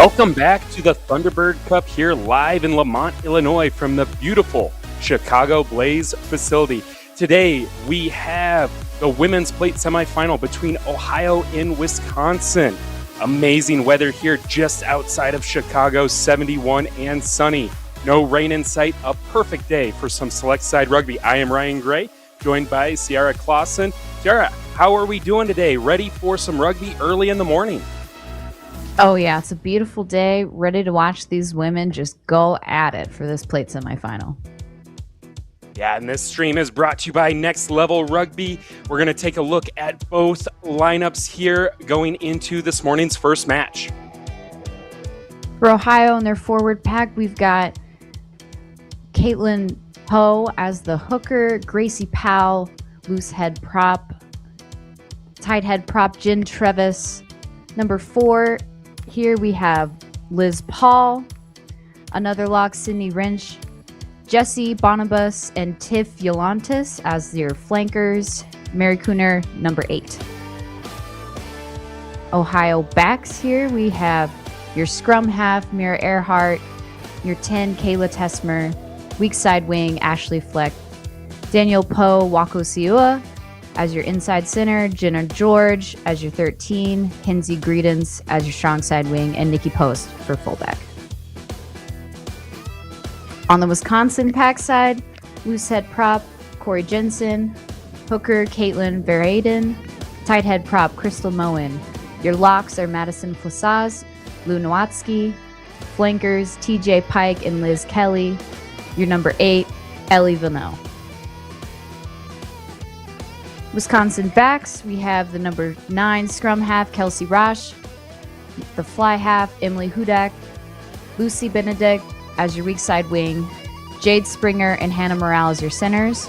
Welcome back to the Thunderbird Cup here live in Lamont, Illinois from the beautiful Chicago Blaze facility. Today we have the women's plate semifinal between Ohio and Wisconsin. Amazing weather here just outside of Chicago, 71 and sunny. No rain in sight, a perfect day for some select side rugby. I am Ryan Gray, joined by Ciara Clausen. Ciara, how are we doing today? Ready for some rugby early in the morning? Oh, yeah, it's a beautiful day. Ready to watch these women just go at it for this plate semifinal. Yeah, and this stream is brought to you by Next Level Rugby. We're going to take a look at both lineups here going into this morning's first match. For Ohio and their forward pack, we've got Caitlin Poe as the hooker, Gracie Powell, loose head prop, tight head prop, Jen Trevis. Number 4, here we have Liz Paul, another lock, Sydney Wrench, Jesse Bonibus, and Tiff Yolantis as your flankers, Mary Cooner, number 8. Ohio backs here, we have your scrum half, Mira Earhart, your 10, Kayla Tesmer, weak side wing, Ashley Fleck, Daniel Poe, Wako Siua, as your inside center, Jenna George as your 13, Kinsey Greedence as your strong side wing, and Nikki Post for fullback. On the Wisconsin pack side, loose head prop, Corey Jensen, hooker, Caitlin Veraden, tight head prop, Crystal Moen. Your locks are Madison Flasaz, Lou Nowatzki, flankers, TJ Pike and Liz Kelly. Your number 8, Ellie Vanel. Wisconsin backs, we have the number 9 scrum half, Kelsey Rosh, the fly half, Emily Hudak, Lucy Benedict as your weak side wing, Jade Springer and Hannah Morale as your centers,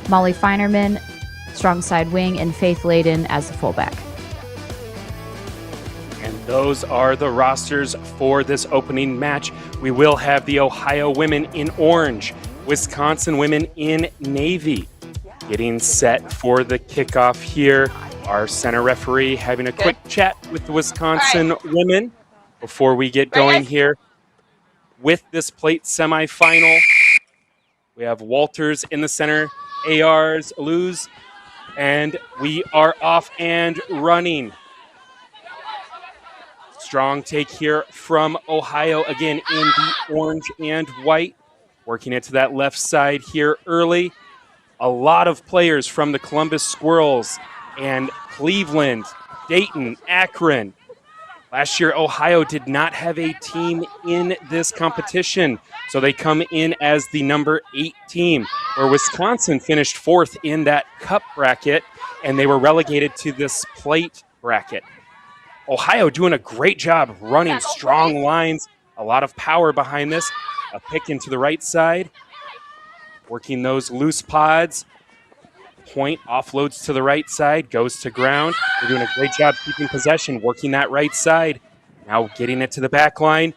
Molly Feinerman, strong side wing, and Faith Layden as the fullback. And those are the rosters for this opening match. We will have the Ohio women in orange, Wisconsin women in navy. Getting set for the kickoff here. Our center referee having a quick chat with the Wisconsin women before we get going here with this plate semifinal. We have Walters in the center, ARs, Luz, and we are off and running. Strong take here from Ohio, again in the orange and white. Working it to that left side here early. A lot of players from the Columbus Squirrels and Cleveland, Dayton, Akron. Last year, Ohio did not have a team in this competition, so they come in as the number 8 team, where Wisconsin finished 4th in that cup bracket, and they were relegated to this plate bracket. Ohio doing a great job running strong lines, a lot of power behind this. A pick into the right side. Working those loose pods. Point offloads to the right side, goes to ground. They're doing a great job keeping possession, working that right side. Now getting it to the back line.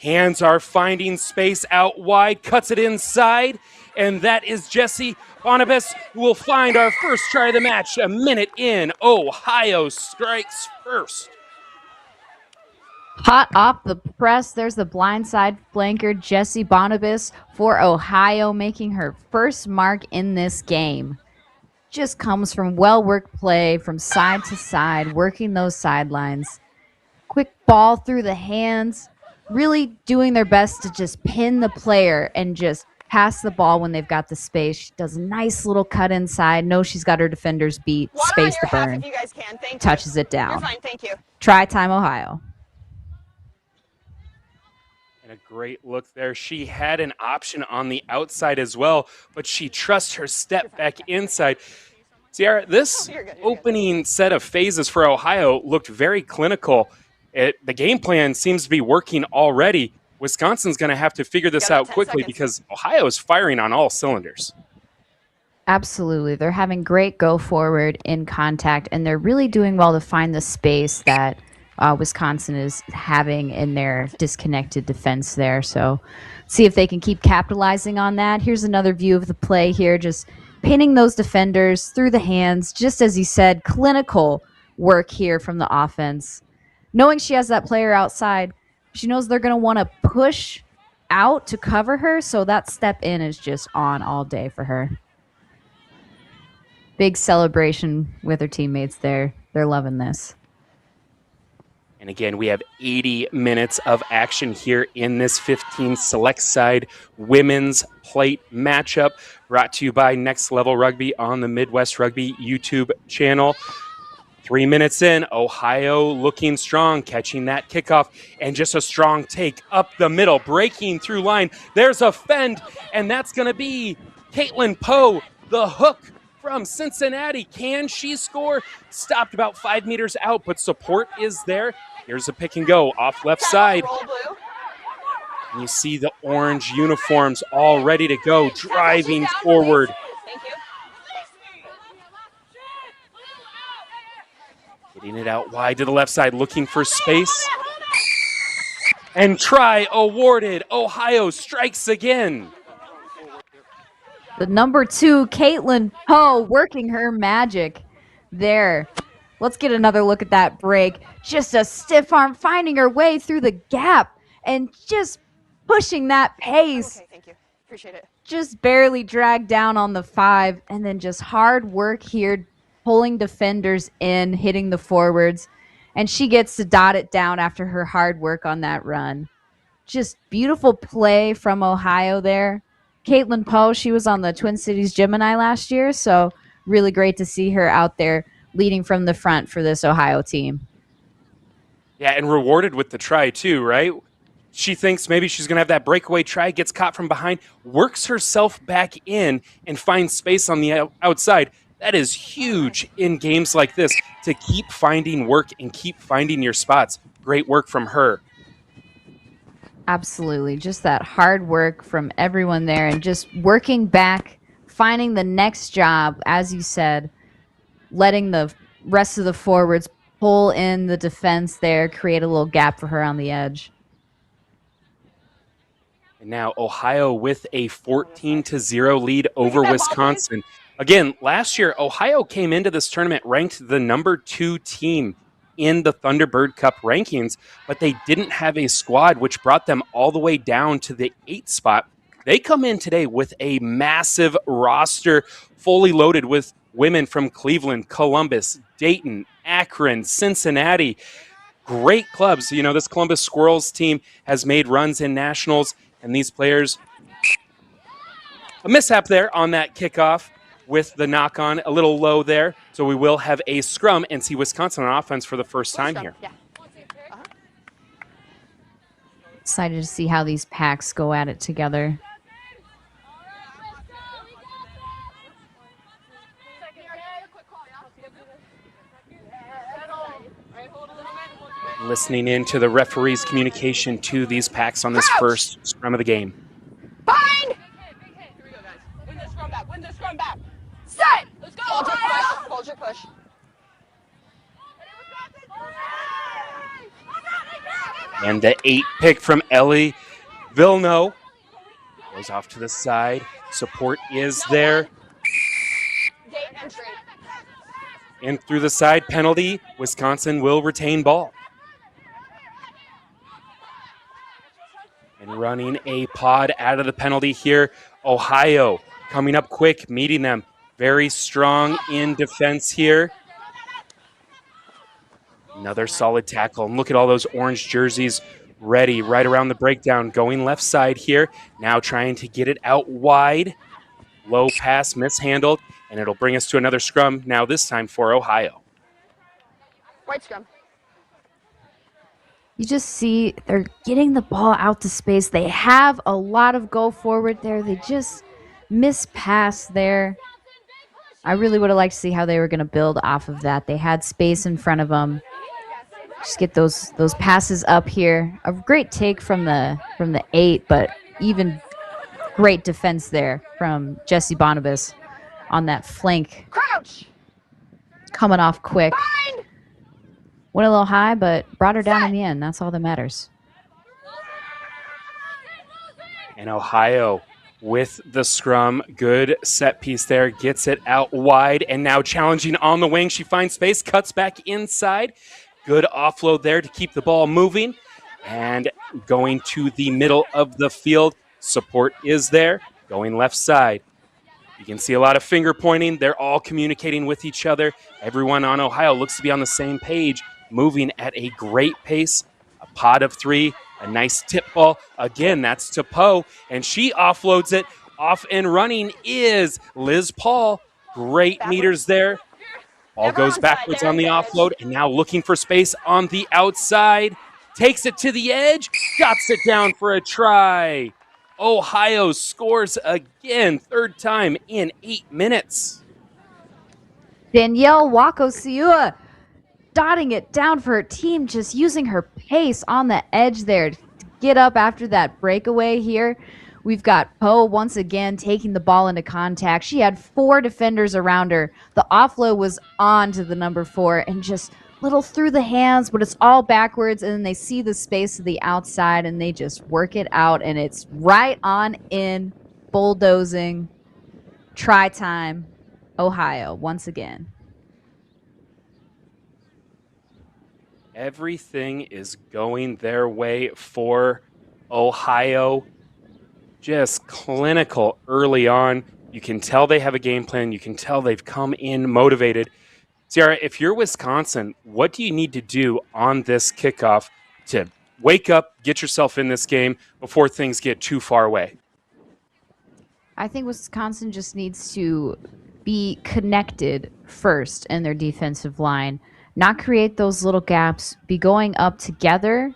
Hands are finding space out wide, cuts it inside, and that is Jesse Bonibus, who will find our first try of the match. A minute in, Ohio strikes first. Hot off the press, there's the blindside flanker, Jessie Bonibus for Ohio, making her first mark in this game. Just comes from well-worked play from side to side, working those sidelines. Quick ball through the hands, really doing their best to just pin the player and just pass the ball when they've got the space. She does a nice little cut inside. Knows she's got her defenders beat. Space to burn. Touches it down. You're fine, thank you. Try time, Ohio. And a great look there. She had an option on the outside as well, but she trusts her step back inside. Ciara, this opening set of phases for Ohio looked very clinical. The game plan seems to be working already. Wisconsin's going to have to figure this out quickly because Ohio is firing on all cylinders. Absolutely. They're having great go forward in contact, and they're really doing well to find the space that Wisconsin is having in their disconnected defense there. So see if they can keep capitalizing on that. Here's another view of the play here, just pinning those defenders through the hands. Just as you said, clinical work here from the offense. knowing she has that player outside, she knows they're going to want to push out to cover her, so that step in is just on all day for her. Big celebration with her teammates there. They're loving this. And again, we have 80 minutes of action here in this 15 select side women's plate matchup, brought to you by Next Level Rugby on the Midwest Rugby YouTube channel. 3 minutes in, Ohio looking strong, catching that kickoff, and just a strong take up the middle, breaking through line. There's a fend, and that's going to be Caitlin Poe, the hook from Cincinnati. Can she score? Stopped about 5 meters out, but support is there. Here's a pick and go off left side. And you see the orange uniforms all ready to go, driving forward. Getting it out wide to the left side, looking for space. And try awarded. Ohio strikes again. The number 2, Caitlin Poe, working her magic there. Let's get another look at that break. Just a stiff arm, finding her way through the gap and just pushing that pace. Okay, thank you. Appreciate it. Just barely dragged down on the 5, and then just hard work here, pulling defenders in, hitting the forwards, and she gets to dot it down after her hard work on that run. Just beautiful play from Ohio there. Caitlin Poe, she was on the Twin Cities Gemini last year, so really great to see her out there leading from the front for this Ohio team. Yeah, and rewarded with the try too, right? She thinks maybe she's going to have that breakaway try, gets caught from behind, works herself back in, and finds space on the outside. That is huge in games like this, to keep finding work and keep finding your spots. Great work from her. Absolutely. Just that hard work from everyone there and just working back, finding the next job, as you said, letting the rest of the forwards pull in the defense there, create a little gap for her on the edge. And now Ohio with a 14-0 lead over Wisconsin. Again, last year, Ohio came into this tournament ranked the number 2 team in the Thunderbird Cup rankings, but they didn't have a squad, which brought them all the way down to the 8th spot. They come in today with a massive roster, fully loaded with women from Cleveland, Columbus, Dayton, Akron, Cincinnati. Great clubs. You know, this Columbus Squirrels team has made runs in nationals, and these players, a mishap there on that kickoff with the knock-on, a little low there. So we will have a scrum and see Wisconsin on offense for the first time here. Yeah. Excited to see how these packs go at it together. Listening in to the referee's communication to these packs on this first scrum of the game. Bind! Here we go, guys. Win this scrum back. Win this scrum back. Set! Let's go! Hold your push. Hold your push. And the 8 pick from Ellie Villeneuve goes off to the side. Support is there. Gate entry. And through the side, penalty. Wisconsin will retain ball. And running a pod out of the penalty here, Ohio coming up quick, meeting them. Very strong in defense here. Another solid tackle. And look at all those orange jerseys ready right around the breakdown. Going left side here. Now trying to get it out wide. Low pass mishandled. And it'll bring us to another scrum, now this time for Ohio. White scrum. You just see they're getting the ball out to space. They have a lot of go forward there. They just miss pass there. I really would have liked to see how they were going to build off of that. They had space in front of them. Just get those passes up here. A great take from the 8, but even great defense there from Jessie Bonibus on that flank. Crouch! Coming off quick. Bind! Went a little high, but brought her down in the end. That's all that matters. And Ohio with the scrum. Good set piece there. Gets it out wide. And now challenging on the wing. She finds space. Cuts back inside. Good offload there to keep the ball moving. And going to the middle of the field. Support is there. Going left side. You can see a lot of finger pointing. They're all communicating with each other. Everyone on Ohio looks to be on the same page, moving at a great pace. A pot of three, a nice tip ball. Again, that's to Poe, and she offloads it. Off and running is Liz Paul. Great meters there. Ball goes backwards on the offload, and now looking for space on the outside. Takes it to the edge, drops it down for a try. Ohio scores again, third time in 8 minutes. Danielle Wako-Siua dotting it down for her team, just using her pace on the edge there to get up after that breakaway here. We've got Poe once again taking the ball into contact. She had 4 defenders around her. The offload was on to the number 4 and just little through the hands, but it's all backwards, and then they see the space to the outside and they just work it out, and it's right on in, bulldozing. Try time, Ohio once again. Everything is going their way for Ohio. Just clinical early on. You can tell they have a game plan. You can tell they've come in motivated. Ciara, if you're Wisconsin, what do you need to do on this kickoff to wake up, get yourself in this game before things get too far away? I think Wisconsin just needs to be connected first in their defensive line, not create those little gaps, be going up together,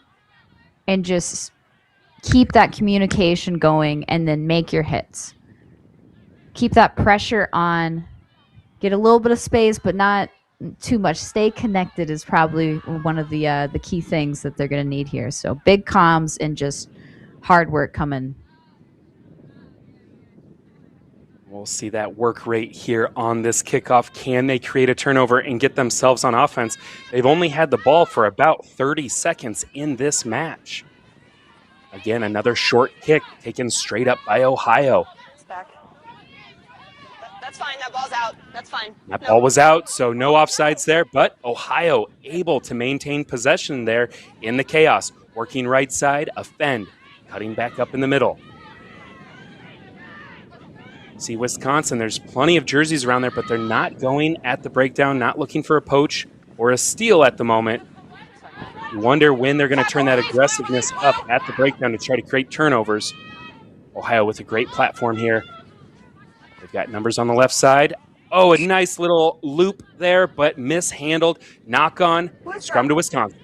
and just keep that communication going and then make your hits. Keep that pressure on, get a little bit of space, but not too much. Stay connected is probably one of the key things that they're going to need here. So big comms and just hard work coming. We'll see that work rate here on this kickoff. Can they create a turnover and get themselves on offense? They've only had the ball for about 30 seconds in this match. Again, another short kick taken straight up by Ohio. It's back. That's fine. That ball's out. That's fine. That ball was out, so no offsides there, but Ohio able to maintain possession there in the chaos. Working right side, a fend, cutting back up in the middle. See Wisconsin, there's plenty of jerseys around there, but they're not going at the breakdown, not looking for a poach or a steal at the moment. You wonder when they're going to turn that aggressiveness up at the breakdown to try to create turnovers. Ohio with a great platform here. They've got numbers on the left side. Oh, a nice little loop there, but mishandled. Knock on, scrum to Wisconsin.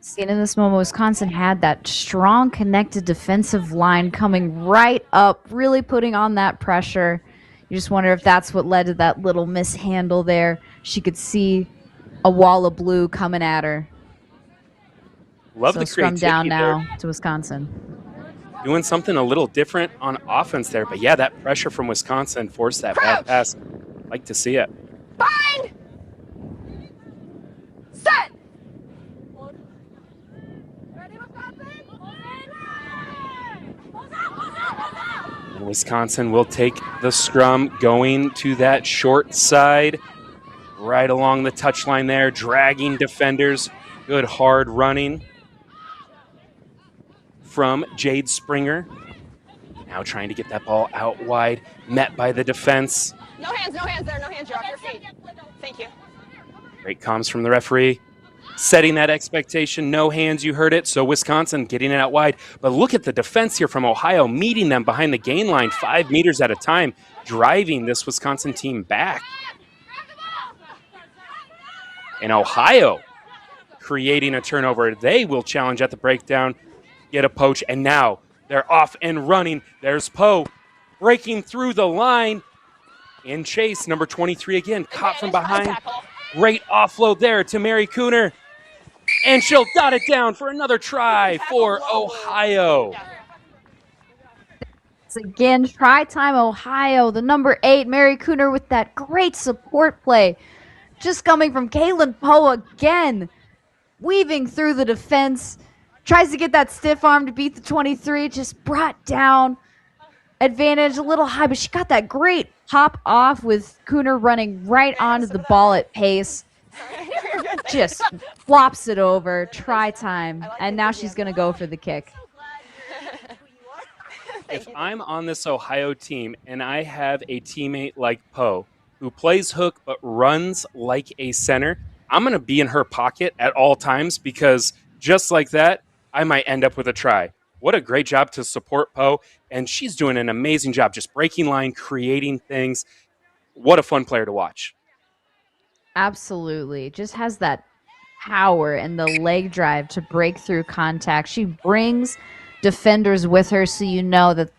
Seeing in this moment, Wisconsin had that strong connected defensive line coming right up, really putting on that pressure. You just wonder if that's what led to that little mishandle there. She could see a wall of blue coming at her. Love so the scrum creativity down now there. to Wisconsin. Doing something a little different on offense there. But yeah, that pressure from Wisconsin forced that bad pass. Like to see it. Bind! Set! Ready, And Wisconsin will take the scrum going to that short side. Right along the touchline there, dragging defenders. Good hard running from Jade Springer. Now trying to get that ball out wide, met by the defense. No hands there, no hands, you're off your feet. Thank you. Great comms from the referee. Setting that expectation, no hands, you heard it. So Wisconsin getting it out wide. But look at the defense here from Ohio, meeting them behind the gain line 5 meters at a time, driving this Wisconsin team back. And Ohio creating a turnover. They will challenge at the breakdown, get a poach, and now they're off and running. There's Poe breaking through the line. In chase, number 23 again, caught from behind. Great offload there to Mary Cooner. And she'll dot it down for another try for Ohio. It's again, try time Ohio. The number 8, Mary Cooner, with that great support play. Just coming from Caitlin Poe again. Weaving through the defense. Tries to get that stiff arm to beat the 23. Just brought down. Advantage a little high, but she got that great hop off with Cooner running right onto the ball at pace. You're good. Just flops it over, try time, and now she's going to go for the kick. If I'm on this Ohio team and I have a teammate like Poe who plays hook but runs like a center, I'm going to be in her pocket at all times because just like that, I might end up with a try. What a great job to support Poe, and she's doing an amazing job just breaking line, creating things. What a fun player to watch. Absolutely. Just has that power and the leg drive to break through contact. She brings defenders with her, so you know that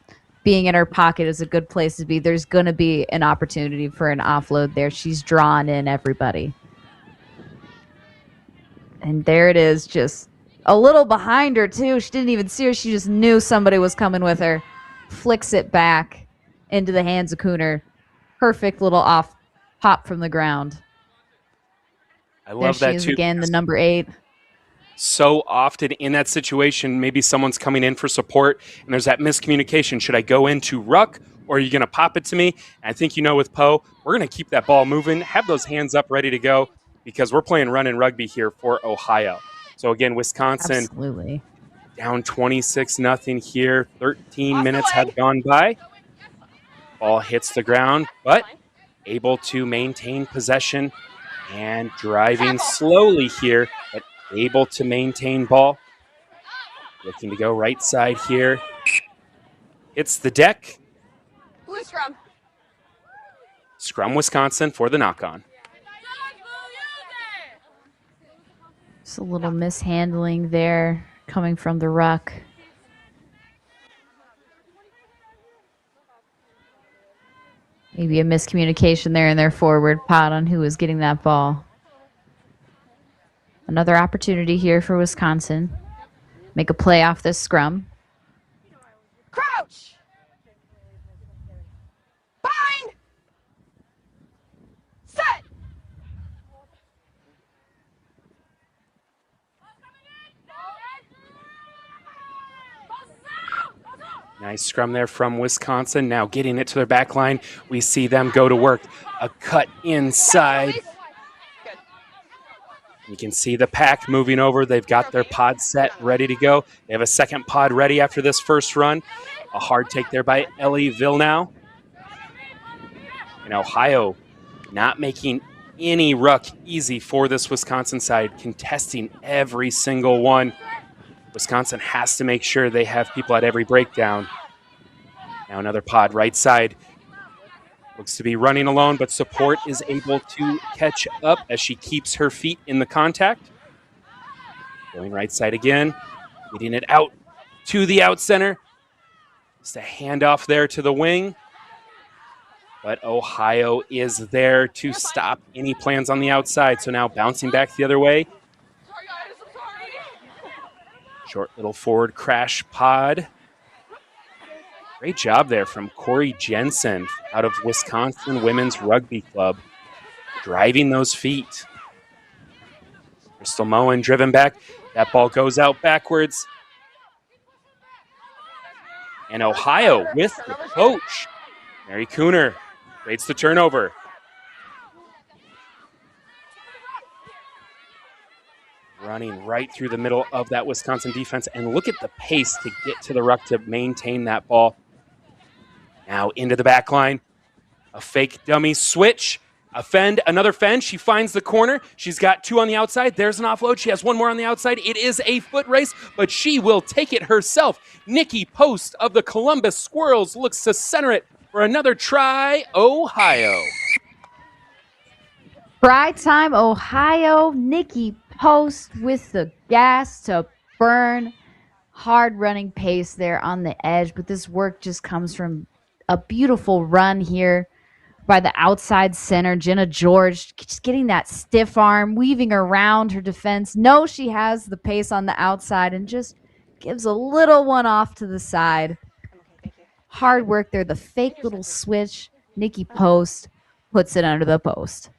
being in her pocket is a good place to be. There's going to be an opportunity for an offload there. She's drawn in everybody. And there it is, just a little behind her, too. She didn't even see her. She just knew somebody was coming with her. Flicks it back into the hands of Cooner. Perfect little off pop from the ground. I love there that she is too. again, the number 8. So often in that situation, maybe someone's coming in for support and there's that miscommunication. Should I go into ruck or are you going to pop it to me? And I think, with Poe, we're going to keep that ball moving, have those hands up ready to go because we're playing run and rugby here for Ohio. So again, Wisconsin Absolutely. down 26-0 here. 13 minutes have gone by. Ball hits the ground, but able to maintain possession and driving slowly here, but able to maintain ball. Looking to go right side here. Hits the deck. Blue scrum. Scrum Wisconsin for the knock-on. Just a little mishandling there coming from the ruck. Maybe a miscommunication there in their forward pod on who was getting that ball. Another opportunity here for Wisconsin. Make a play off this scrum. Crouch. Bind. Set. Nice scrum there from Wisconsin. Now getting it to their back line. We see them go to work. A cut inside. You can see the pack moving over. They've got their pod set, ready to go. They have a second pod ready after this first run. A hard take there by Ellie Villeneuve. And Ohio not making any ruck easy for this Wisconsin side, contesting every single one. Wisconsin has to make sure they have people at every breakdown. Now another pod right side. Looks to be running alone, but support is able to catch up as she keeps her feet in the contact. Going right side again. Getting it out to the out center. Just a handoff there to the wing. But Ohio is there to stop any plans on the outside. So now bouncing back the other way. Short little forward crash pod. Great job there from Corey Jensen out of Wisconsin Women's Rugby Club. Driving those feet. Crystal Moen driven back. That ball goes out backwards. And Ohio with the coach. Mary Cooner creates the turnover. Running right through the middle of that Wisconsin defense. And look at the pace to get to the ruck to maintain that ball. Now into the back line. A fake dummy switch. A fend, another fend. She finds the corner. She's got 2 on the outside. There's an offload. She has 1 more on the outside. It is a foot race, but she will take it herself. Nikki Post of the Columbus Squirrels looks to center it for another try. Ohio. Try time, Ohio. Nikki Post with the gas to burn. Hard running pace there on the edge, but this work just comes from a beautiful run here by the outside center, Jenna George, just getting that stiff arm, weaving around her defense. Knows she has the pace on the outside and just gives a little one off to the side. Hard work there. The fake little switch. Nikki Post puts it under the post.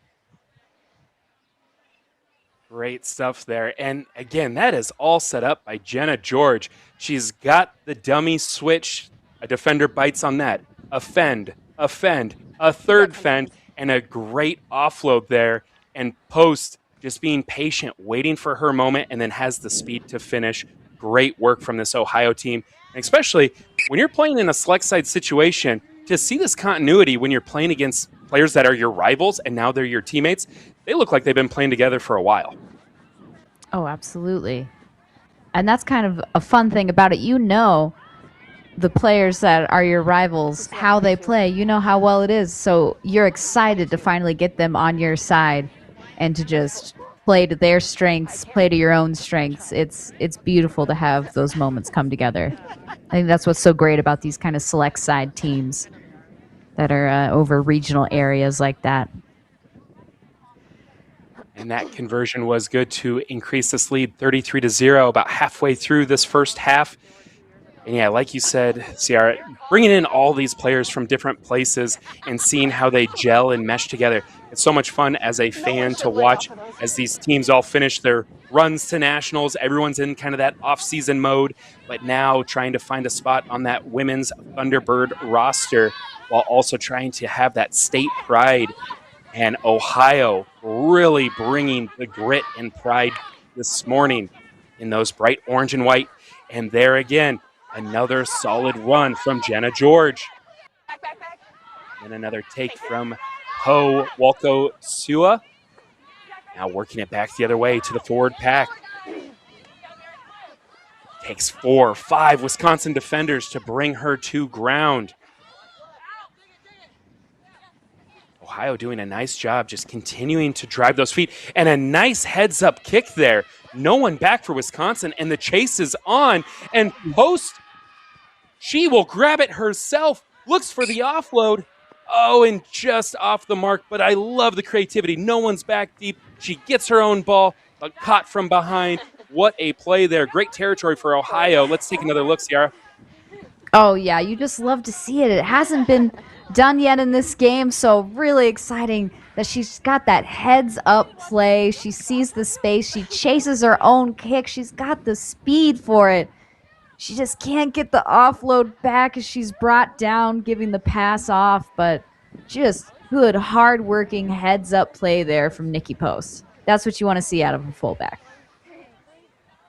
Great stuff there. And again, that is all set up by Jenna George. She's got the dummy switch. A defender bites on that. A fend, a third fend, and a great offload there. And Post just being patient, waiting for her moment, and then has the speed to finish. Great work from this Ohio team. And especially when you're playing in a select side situation, to see this continuity when you're playing against players that are your rivals and now they're your teammates, they look like they've been playing together for a while. Oh, absolutely. And that's kind of a fun thing about it. You know the players that are your rivals, how they play. You know how well it is. So you're excited to finally get them on your side and to just play to their strengths, play to your own strengths. It's beautiful to have those moments come together. I think that's what's so great about these kind of select side teams that are over regional areas like that. And that conversion was good to increase this lead 33-0 about halfway through this first half. And yeah, like you said, Ciara, bringing in all these players from different places and seeing how they gel and mesh together. It's so much fun as a fan to watch as these teams all finish their runs to nationals. Everyone's in kind of that off-season mode, but now trying to find a spot on that women's Thunderbird roster while also trying to have that state pride. And Ohio really bringing the grit and pride this morning in those bright orange and white. And there again, another solid run from Jenna George. And another take from Ho Walko Sua. Now working it back the other way to the forward pack. Takes 4 or 5 Wisconsin defenders to bring her to ground. Ohio doing a nice job just continuing to drive those feet. And a nice heads-up kick there. No one back for Wisconsin, and the chase is on. And Post, she will grab it herself, looks for the offload. Oh, and just off the mark, but I love the creativity. No one's back deep. She gets her own ball, but caught from behind. What a play there. Great territory for Ohio. Let's take another look, Ciara. Oh, yeah, you just love to see it. It hasn't been done yet in this game, so really exciting that she's got that heads-up play. She sees the space. She chases her own kick. She's got the speed for it. She just can't get the offload back as she's brought down, giving the pass off, but just good, hard-working heads-up play there from Nikki Post. That's what you want to see out of a fullback.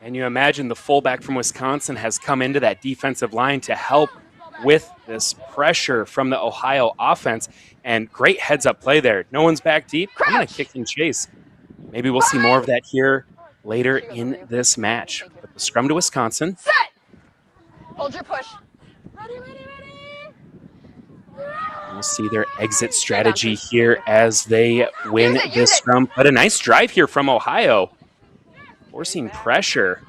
And you imagine the fullback from Wisconsin has come into that defensive line to help with this pressure from the Ohio offense. And great heads-up play there. No one's back deep. I'm going to kick and chase. Maybe we'll see more of that here later in this match. But the scrum to Wisconsin. Set! Hold your push. Ready. We'll see their exit strategy here as they win this scrum. But a nice drive here from Ohio. Forcing pressure.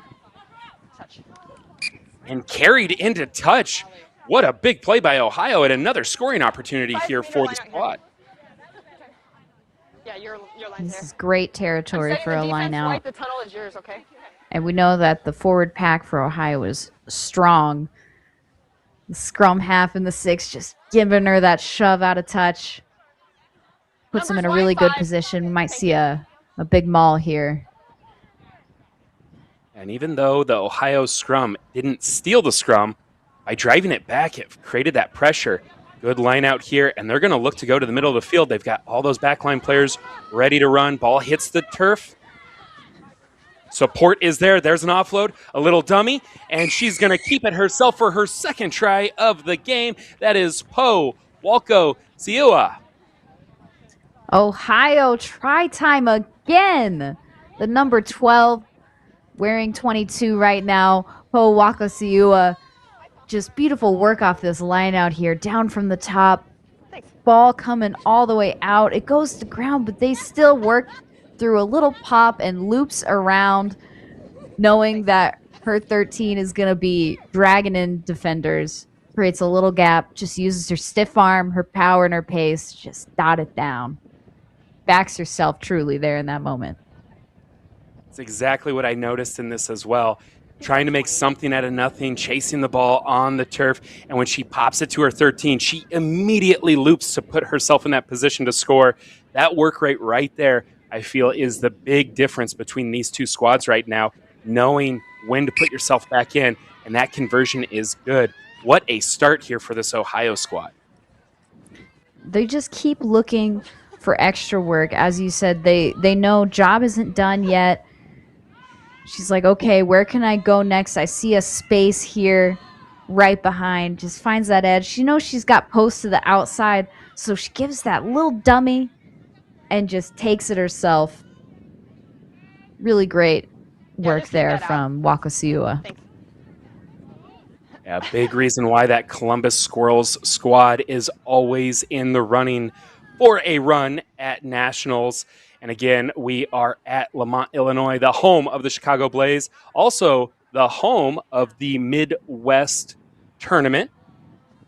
And carried into touch. What a big play by Ohio and another scoring opportunity here for the squad. Yeah, your line's This is great territory for a line out. The tunnel is yours, okay? And we know that the forward pack for Ohio is strong. The scrum half and the 6 just giving her that shove out of touch. Puts them in a really good position. We might see a big maul here. And even though the Ohio scrum didn't steal the scrum, by driving it back, it created that pressure. Good line out here, and they're going to look to go to the middle of the field. They've got all those backline players ready to run. Ball hits the turf. Support is there. There's an offload, a little dummy, and she's going to keep it herself for her second try of the game. That is Po Walko Siua. Ohio try time again. The number 12 wearing 22 right now, Po Wakasiua. Just beautiful work off this line out here, down from the top. Ball coming all the way out. It goes to ground, but they still work through a little pop and loops around, knowing that her 13 is going to be dragging in defenders. Creates a little gap, just uses her stiff arm, her power, and her pace. Just dot it down. Backs herself truly there in that moment. It's exactly what I noticed in this as well. Trying to make something out of nothing, chasing the ball on the turf, and when she pops it to her 13, she immediately loops to put herself in that position to score. That work rate right there, I feel, is the big difference between these two squads right now, knowing when to put yourself back in, and that conversion is good. What a start here for this Ohio squad. They just keep looking for extra work. As you said, they know job isn't done yet. She's like, okay, where can I go next? I see a space here right behind. Just finds that edge. She knows she's got posts to the outside, so she gives that little dummy and just takes it herself. Really great work there from Wakasiua. Yeah, big reason why that Columbus Squirrels squad is always in the running for a run at Nationals. And again, we are at Lamont, Illinois, the home of the Chicago Blaze, also the home of the Midwest Tournament,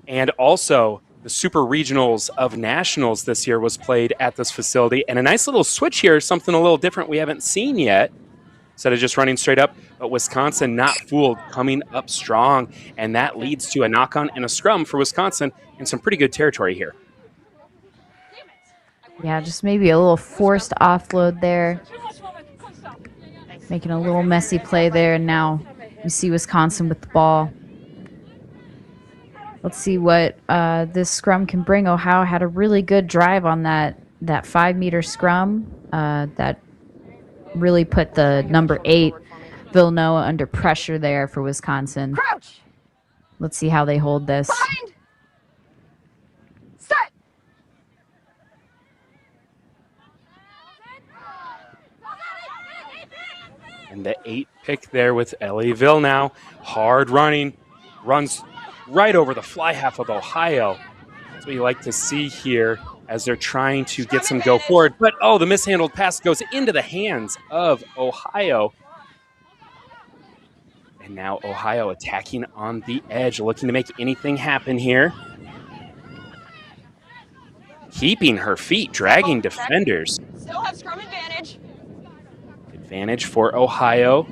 and also the Super Regionals of Nationals this year was played at this facility. And a nice little switch here, something a little different we haven't seen yet. Instead of just running straight up, but Wisconsin not fooled, coming up strong, and that leads to a knock-on and a scrum for Wisconsin in some pretty good territory here. Yeah, just maybe a little forced offload there. Making a little messy play there, and now you see Wisconsin with the ball. Let's see what this scrum can bring. Ohio had a really good drive on that 5-meter scrum that really put the number 8 Villanova under pressure there for Wisconsin. Crouch. Let's see how they hold this. Behind. Set. And the 8 pick there with Ellieville now. Hard running. Runs right over the fly half of Ohio. That's what you like to see here as they're trying to get some go forward. But, oh, the mishandled pass goes into the hands of Ohio. And now Ohio attacking on the edge, looking to make anything happen here. Keeping her feet, dragging defenders. Still have scrum advantage. Advantage for Ohio.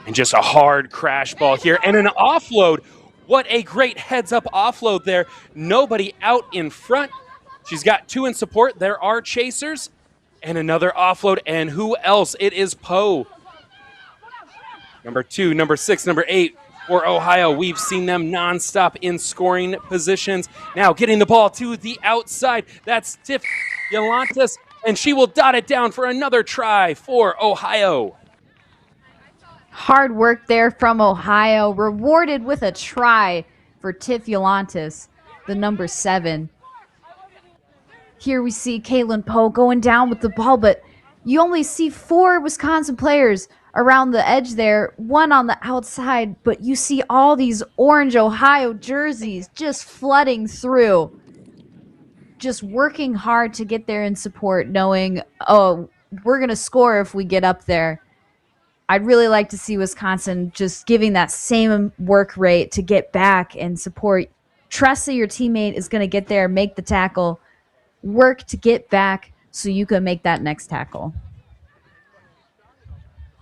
And just a hard crash ball here. And an offload. What a great heads-up offload there. Nobody out in front. She's got 2 in support. There are chasers. And another offload. And who else? It is Poe. Number 2, number 6, number 8 for Ohio. We've seen them nonstop in scoring positions. Now getting the ball to the outside. That's Tiff Yolantis. And she will dot it down for another try for Ohio. Hard work there from Ohio. Rewarded with a try for Tiff Yolantis, the number 7. Here we see Caitlin Poe going down with the ball, but you only see 4 Wisconsin players around the edge there, 1 on the outside, but you see all these orange Ohio jerseys just flooding through. Just working hard to get there in support, knowing, oh, we're going to score if we get up there. I'd really like to see Wisconsin just giving that same work rate to get back and support. Trust that your teammate is going to get there, make the tackle, work to get back so you can make that next tackle.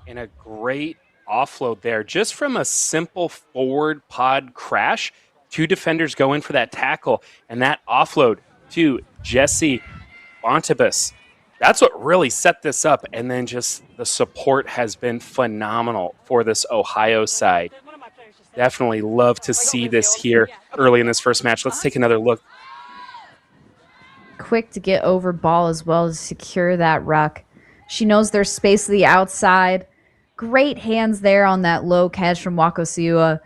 And a great offload there. Just from a simple forward pod crash, 2 defenders go in for that tackle. And that offload to Jesse Bontebus. That's what really set this up. And then just the support has been phenomenal for this Ohio side. Definitely love to see this here early in this first match. Let's take another look. Quick to get over ball as well as secure that ruck. She knows there's space to the outside. Great hands there on that low catch from Wakasiua.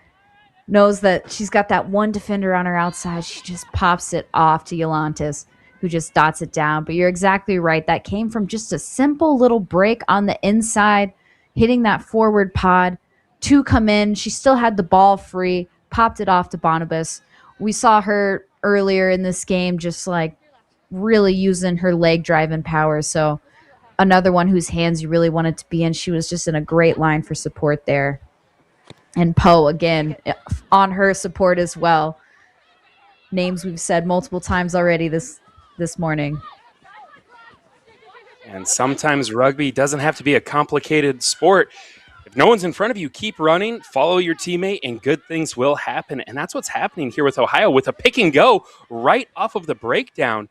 Knows that she's got that 1 defender on her outside. She just pops it off to Yolantis, who just dots it down. But you're exactly right. That came from just a simple little break on the inside, hitting that forward pod. 2 come in. She still had the ball free, popped it off to Bonibus. We saw her earlier in this game just like really using her leg drive and power. So another one whose hands you really wanted to be in. She was just in a great line for support there. And Poe, again, on her support as well. Names we've said multiple times already this morning. And sometimes rugby doesn't have to be a complicated sport. If no one's in front of you, keep running, follow your teammate, and good things will happen. And that's what's happening here with Ohio with a pick and go right off of the breakdown.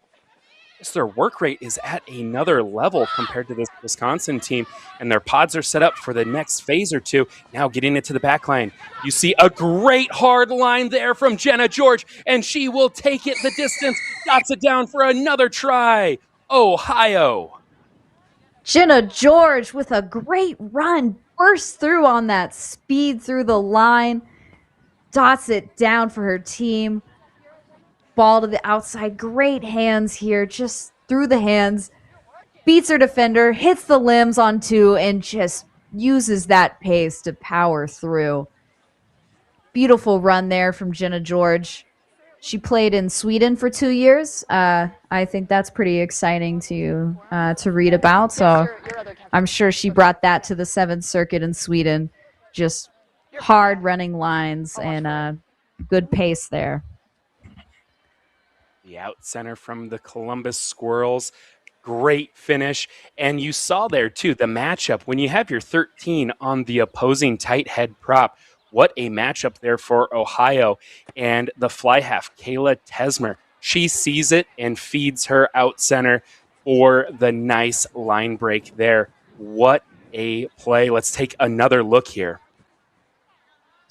Their work rate is at another level compared to this Wisconsin team, and their pods are set up for the next phase or 2. Now getting it to the back line. You see a great hard line there from Jenna George, and she will take it the distance, dots it down for another try. Ohio. Jenna George with a great run, bursts through on that speed through the line, dots it down for her team. Ball to the outside, great hands here, just through the hands, beats her defender, hits the limbs on two, and just uses that pace to power through. Beautiful run there from Jenna George. She played in Sweden for 2 years. I think that's pretty exciting to read about. So I'm sure she brought that to the Seventh Circuit in Sweden. Just hard running lines and good pace there. The out center from the Columbus Squirrels. Great finish. And you saw there, too, the matchup. When you have your 13 on the opposing tight head prop, what a matchup there for Ohio. And the fly half, Kayla Tesmer, she sees it and feeds her out center for the nice line break there. What a play. Let's take another look here.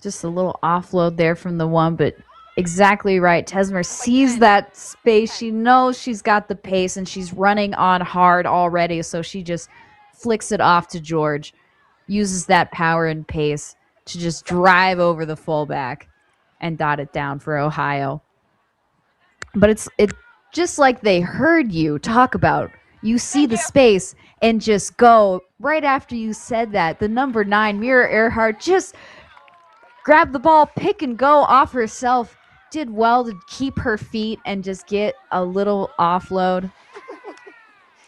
Just a little offload there from the one, but exactly right. Tesmer sees that space. She knows she's got the pace, and she's running on hard already, so she just flicks it off to George, uses that power and pace to just drive over the fullback and dot it down for Ohio. But it's just like they heard you talk about. You see the space and just go. Right after you said that, the number 9, Mira Earhart, just grabbed the ball, pick and go off herself. Did well to keep her feet and just get a little offload.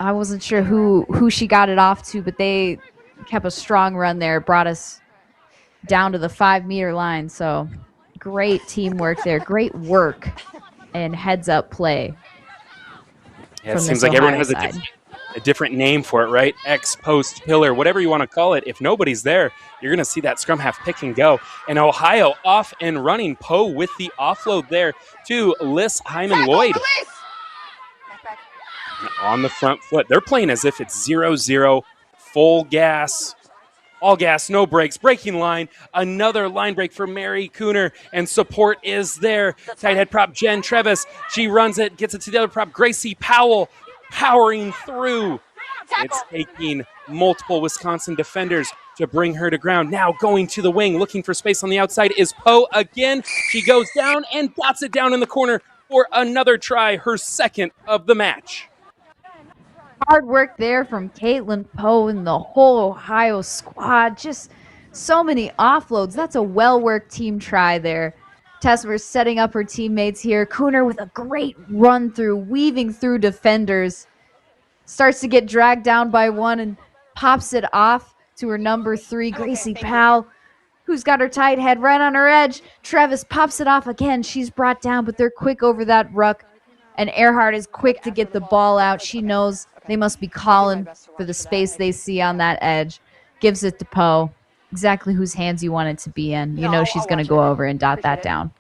I wasn't sure who she got it off to, but they kept a strong run there, brought us down to the 5-meter line. So great teamwork there, great work and heads up play. Yeah, it seems like everyone has a different name for it, right? X, post, pillar, whatever you want to call it. If nobody's there, you're going to see that scrum half pick and go. And Ohio off and running. Poe with the offload there to Liz Hyman-Lloyd. On the front foot. They're playing as if it's 0-0, full gas. All gas, no brakes, breaking line. Another line break for Mary Cooner, and support is there. Tight head prop Jen Trevis. She runs it, gets it to the other prop. Gracie Powell powering through. It's taking multiple Wisconsin defenders to bring her to ground. Now going to the wing, looking for space on the outside is Poe again. She goes down and dots it down in the corner for another try, her second of the match. Hard work there from Caitlin Poe and the whole Ohio squad. Just so many offloads. That's a well-worked team try there. Tesmer setting up her teammates here. Cooner with a great run through, weaving through defenders. Starts to get dragged down by one and pops it off to her number 3, Gracie Powell, who's got her tight head right on her edge. Trevis pops it off again. She's brought down, but they're quick over that ruck. And Earhart is quick to get the ball out. She knows they must be calling for the space they see on that edge. Gives it to Poe. Exactly whose hands you want it to be in. You know she's going to go over and dot that down.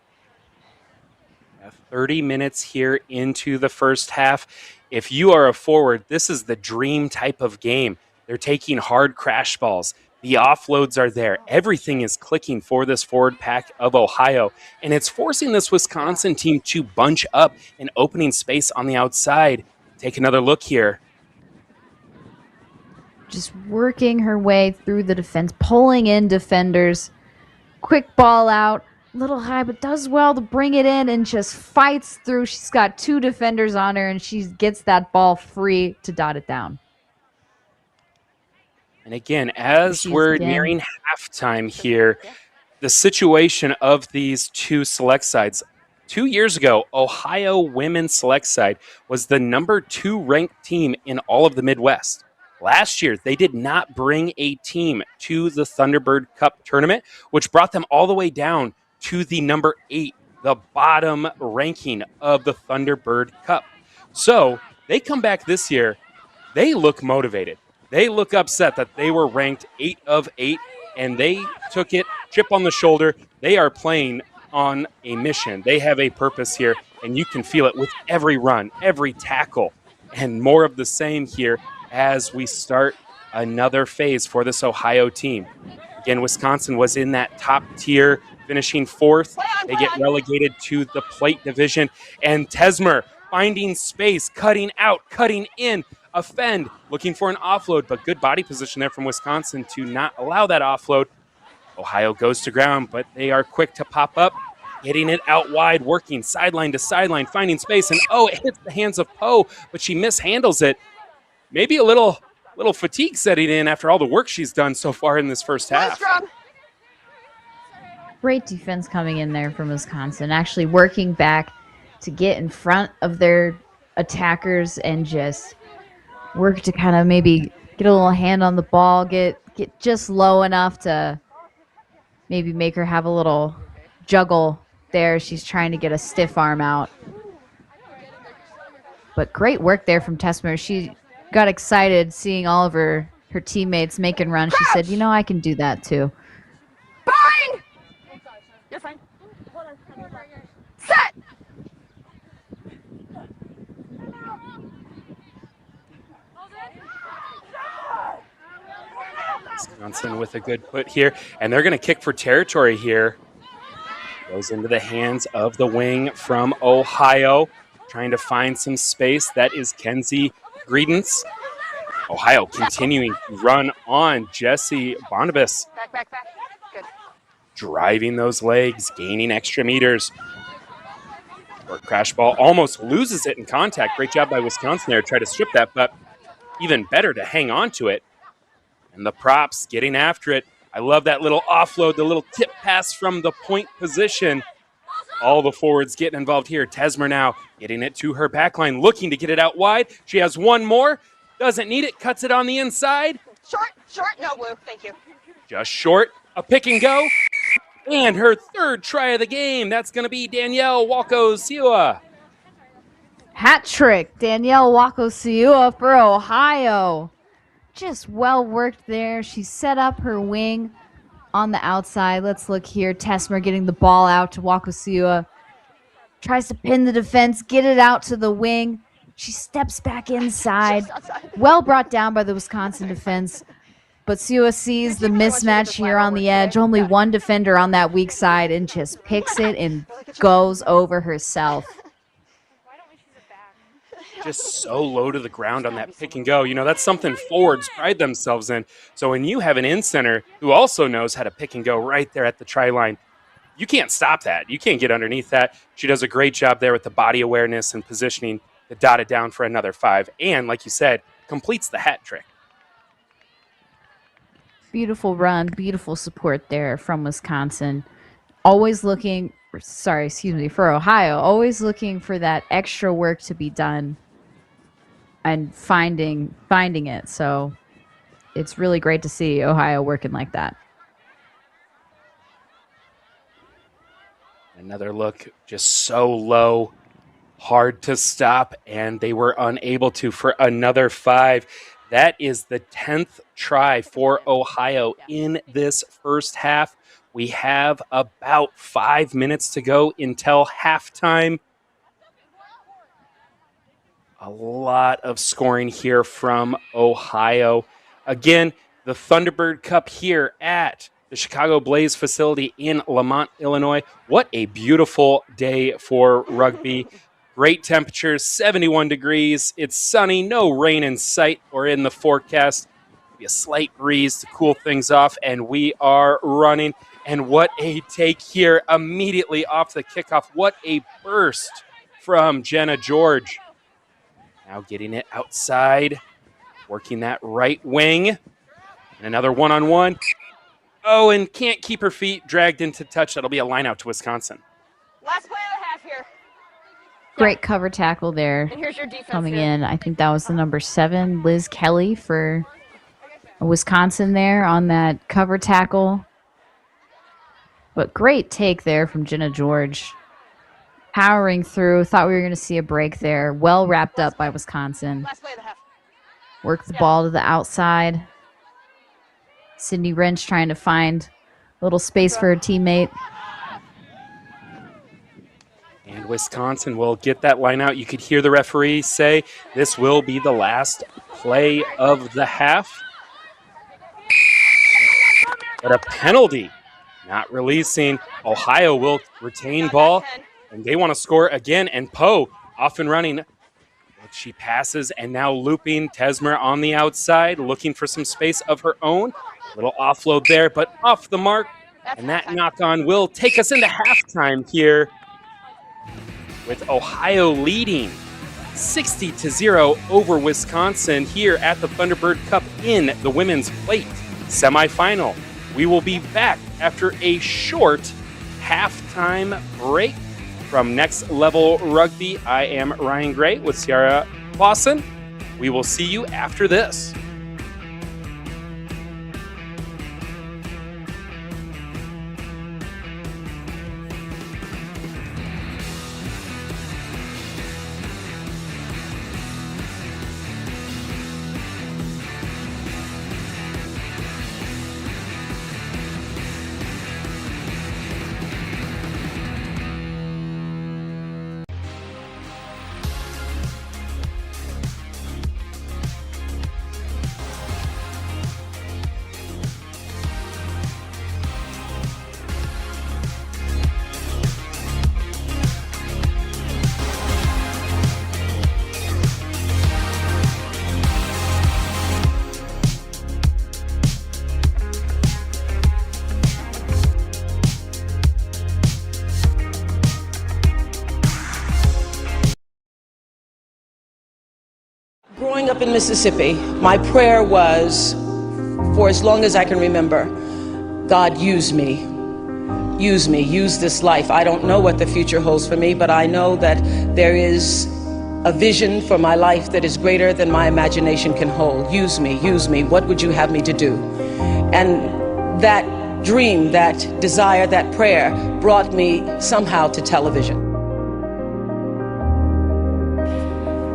30 minutes here into the first half. If you are a forward, this is the dream type of game. They're taking hard crash balls. The offloads are there. Everything is clicking for this forward pack of Ohio, and it's forcing this Wisconsin team to bunch up and opening space on the outside. Take another look here. Just working her way through the defense, pulling in defenders. Quick ball out, little high, but does well to bring it in and just fights through. She's got 2 defenders on her, and she gets that ball free to dot it down. And again, as we're nearing halftime here, the situation of these 2 select sides. 2 years ago, Ohio women's select side was the number 2 ranked team in all of the Midwest. Last year, they did not bring a team to the Thunderbird Cup tournament, which brought them all the way down to the number 8, the bottom ranking of the Thunderbird Cup. So they come back this year. They look motivated. They look upset that they were ranked 8 of 8, and they took it, chip on the shoulder. They are playing on a mission. They have a purpose here, and you can feel it with every run, every tackle, and more of the same here as we start another phase for this Ohio team. Again, Wisconsin was in that top tier, finishing 4th. They get relegated to the plate division, and Tesmer finding space, cutting out, cutting in, offend, looking for an offload, but good body position there from Wisconsin to not allow that offload. Ohio goes to ground, but they are quick to pop up, getting it out wide, working sideline to sideline, finding space, and it hits the hands of Poe, but she mishandles it. Maybe a little fatigue setting in after all the work she's done so far in this first half. Great defense coming in there from Wisconsin, actually working back to get in front of their attackers and just work to kind of maybe get a little hand on the ball, get just low enough to maybe make her have a little juggle there. She's trying to get a stiff arm out. But great work there from Tesmer. She got excited seeing all of her teammates making runs. She said, I can do that too. Fine! You're fine. Set! Wisconsin with a good put here, and they're going to kick for territory here. Goes into the hands of the wing from Ohio, trying to find some space. That is Kenzie Greedence. Ohio continuing to run on Jessie Bonibus. Back. Good. Driving those legs, gaining extra meters. Or crash ball almost loses it in contact. Great job by Wisconsin there to try to strip that, but even better to hang on to it. And the props getting after it. I love that little offload, the little tip pass from the point position. All the forwards getting involved here. Tesmer now getting it to her backline, looking to get it out wide. She has one more. Doesn't need it. Cuts it on the inside. Short. No, Blue. Thank you. Just short. A pick and go. And her third try of the game. That's going to be Danielle Walko-Siua. Hat trick. Danielle Walko-Siua for Ohio. Just well worked there. She set up her wing on the outside. Let's look here. Tesmer getting the ball out to Walko-Siua. Tries to pin the defense, get it out to the wing. She steps back inside. Well brought down by the Wisconsin defense. But Siua sees the mismatch here on the edge. Only one defender on that weak side and just picks it and goes over herself. Just so low to the ground on that pick and go. That's something forwards pride themselves in. So when you have an in-center who also knows how to pick and go right there at the try line, you can't stop that. You can't get underneath that. She does a great job there with the body awareness and positioning to dot it down for another 5. And like you said, completes the hat trick. Beautiful run, beautiful support there from Wisconsin. Always looking, for Ohio, always looking for that extra work to be done and finding it. So it's really great to see Ohio working like that. Another look, just so low, hard to stop, and they were unable to for another 5. That is the 10th try for Ohio in this first half. We have about 5 minutes to go until halftime. A lot of scoring here from Ohio. Again, the Thunderbird Cup here at the Chicago Blaze facility in Lamont, Illinois. What a beautiful day for rugby. Great temperatures, 71 degrees. It's sunny, no rain in sight or in the forecast. Maybe a slight breeze to cool things off, and we are running. And what a take here immediately off the kickoff. What a burst from Jenna George. Now getting it outside, working that right wing. And another one-on-one. Oh, and can't keep her feet, dragged into touch. That'll be a line out to Wisconsin. Last play of the half here. Great cover tackle there. And here's your defense coming here. in. I think that was the number 7, Liz Kelly for Wisconsin there on that cover tackle. But great take there from Jenna George. Powering through. Thought we were going to see a break there. Well wrapped up by Wisconsin. Last play of the half. Work the ball to the outside. Sydney Wrench trying to find a little space for her teammate. And Wisconsin will get that line out. You could hear the referee say this will be the last play of the half. But a penalty, not releasing. Ohio will retain ball, and they want to score again. And Poe off and running. She passes and now looping. Tesmer on the outside, looking for some space of her own. Little offload there, but off the mark. And that knock-on will take us into halftime here with Ohio leading 60-0 over Wisconsin here at the Thunderbird Cup in the women's plate semifinal. We will be back after a short halftime break. From Next Level Rugby, I am Ryan Gray with Ciara Clausen. We will see you after this. Growing up in Mississippi, my prayer was, for as long as I can remember, God, use me. Use me, use this life. I don't know what the future holds for me, but I know that there is a vision for my life that is greater than my imagination can hold. Use me, use me. What would you have me to do? And that dream, that desire, that prayer brought me somehow to television.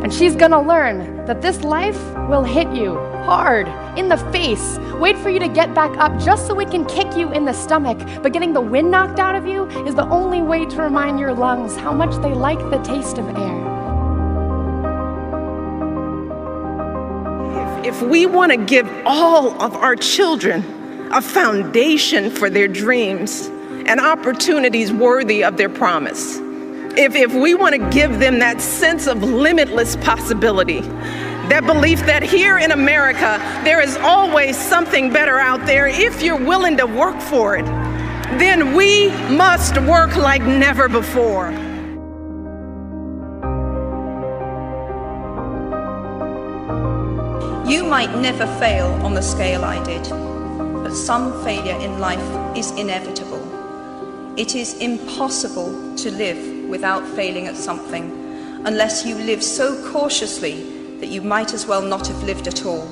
And she's gonna learn that this life will hit you hard in the face, wait for you to get back up just so it can kick you in the stomach. But getting the wind knocked out of you is the only way to remind your lungs how much they like the taste of air. If we want to give all of our children a foundation for their dreams and opportunities worthy of their promise, if we want to give them that sense of limitless possibility, that belief that here in America, there is always something better out there if you're willing to work for it, then we must work like never before. You might never fail on the scale I did, but some failure in life is inevitable. It is impossible to live without failing at something, unless you live so cautiously that you might as well not have lived at all,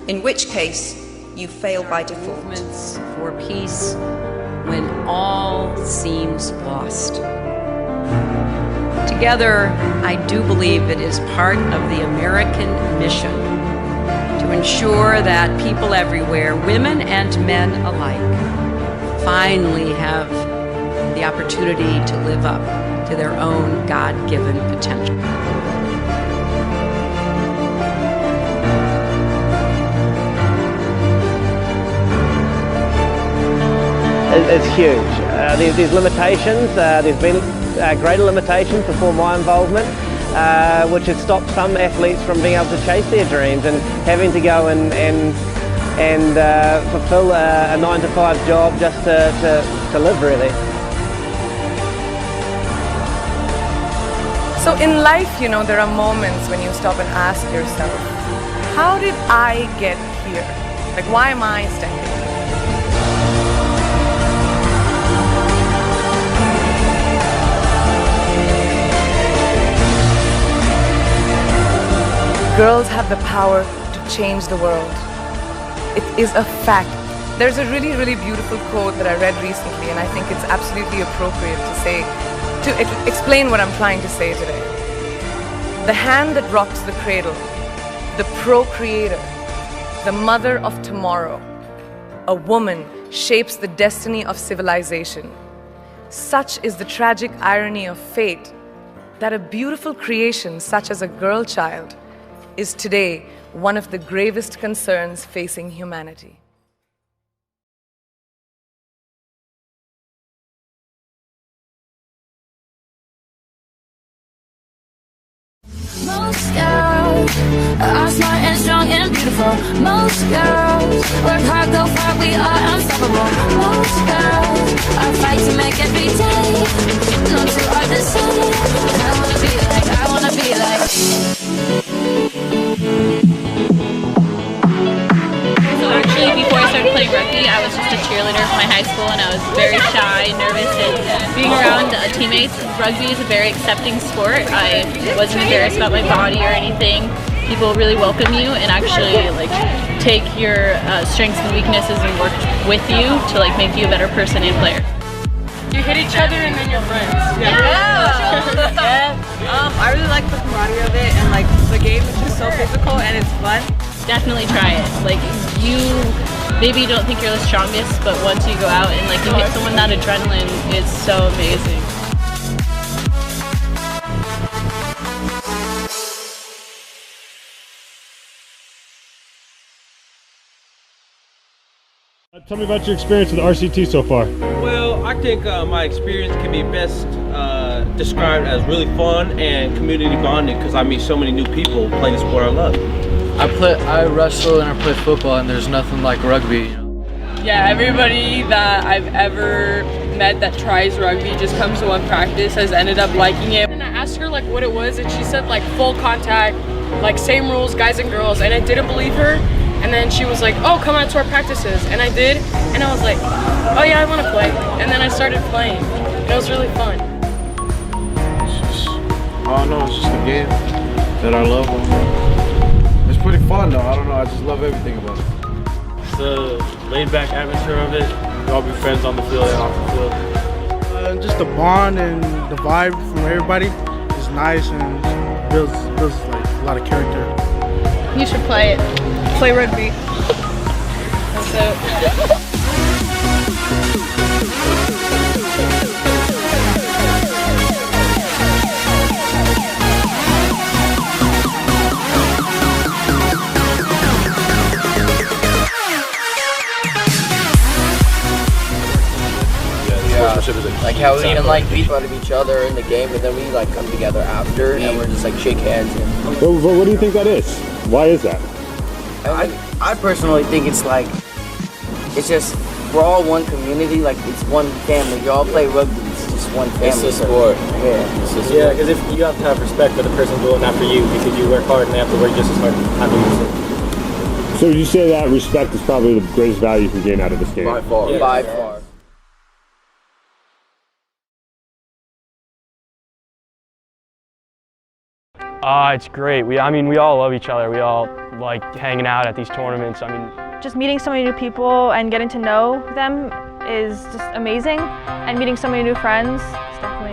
in which case you fail by default. Movements for peace when all seems lost. Together, I do believe it is part of the American mission to ensure that people everywhere, women and men alike, finally have the opportunity to live up to their own God-given potential. It's huge. There's limitations. There's been greater limitations before my involvement, which has stopped some athletes from being able to chase their dreams and having to go and fulfill a 9-to-5 job just to live, really. So in life, you know, there are moments when you stop and ask yourself, how did I get here? Like, why am I standing here? Girls have the power to change the world. It is a fact. There's a really, really beautiful quote that I read recently, and I think it's absolutely appropriate to explain what I'm trying to say today. The hand that rocks the cradle, the procreator, the mother of tomorrow, a woman shapes the destiny of civilization. Such is the tragic irony of fate that a beautiful creation such as a girl child is today one of the gravest concerns facing humanity. I'm smart and strong and beautiful. Most girls work hard, go far, we are unstoppable. Most girls I fight to make every day. No two are the same. I wanna be like, I wanna be like. So actually, before I started playing rugby, I was just a cheerleader for my high school, and I was very shy, nervous, and being around teammates. Rugby is a very accepting sport. I wasn't embarrassed about my body or anything. People really welcome you and actually like take your strengths and weaknesses and work with you to like make you a better person and player. You hit each other and then you're friends. I really like the camaraderie of it, and like the game is just so physical and it's fun. Definitely try it. Like maybe you don't think you're the strongest, but once you go out and like you hit someone, that adrenaline is so amazing. Tell me about your experience with RCT so far. Well, I think my experience can be best described as really fun and community bonding because I meet so many new people playing the sport I love. I wrestle and I play football, and there's nothing like rugby. You know? Yeah, everybody that I've ever met that tries rugby just comes to one practice has ended up liking it. And I asked her like what it was, and she said like full contact, like same rules, guys and girls, and I didn't believe her. And then she was like, oh, come out to our practices. And I did, and I was like, oh yeah, I want to play. And then I started playing. It was really fun. I don't know, it's just a game that I love. It's pretty fun though, I don't know, I just love everything about it. It's the laid-back atmosphere of it. We all be friends on the field and off the field. Just the bond and the vibe from everybody is nice and builds like a lot of character. You should play it. Play rugby. That's it. Like how we even like beat out of each other in the game, and then we like come together after and we're just like shake hands. Well, what do you think that is? Why is that? I personally think it's like, it's just, we're all one community, like it's one family. You all play rugby, it's just one family. It's a sport. Yeah, because if you have to have respect for the person going after you because you work hard and they have to work just as hard after you. So you say that respect is probably the greatest value you can gain out of this game? By far. Yeah. By far. It's great. We all love each other. We all like hanging out at these tournaments. Just meeting so many new people and getting to know them is just amazing. And meeting so many new friends is definitely...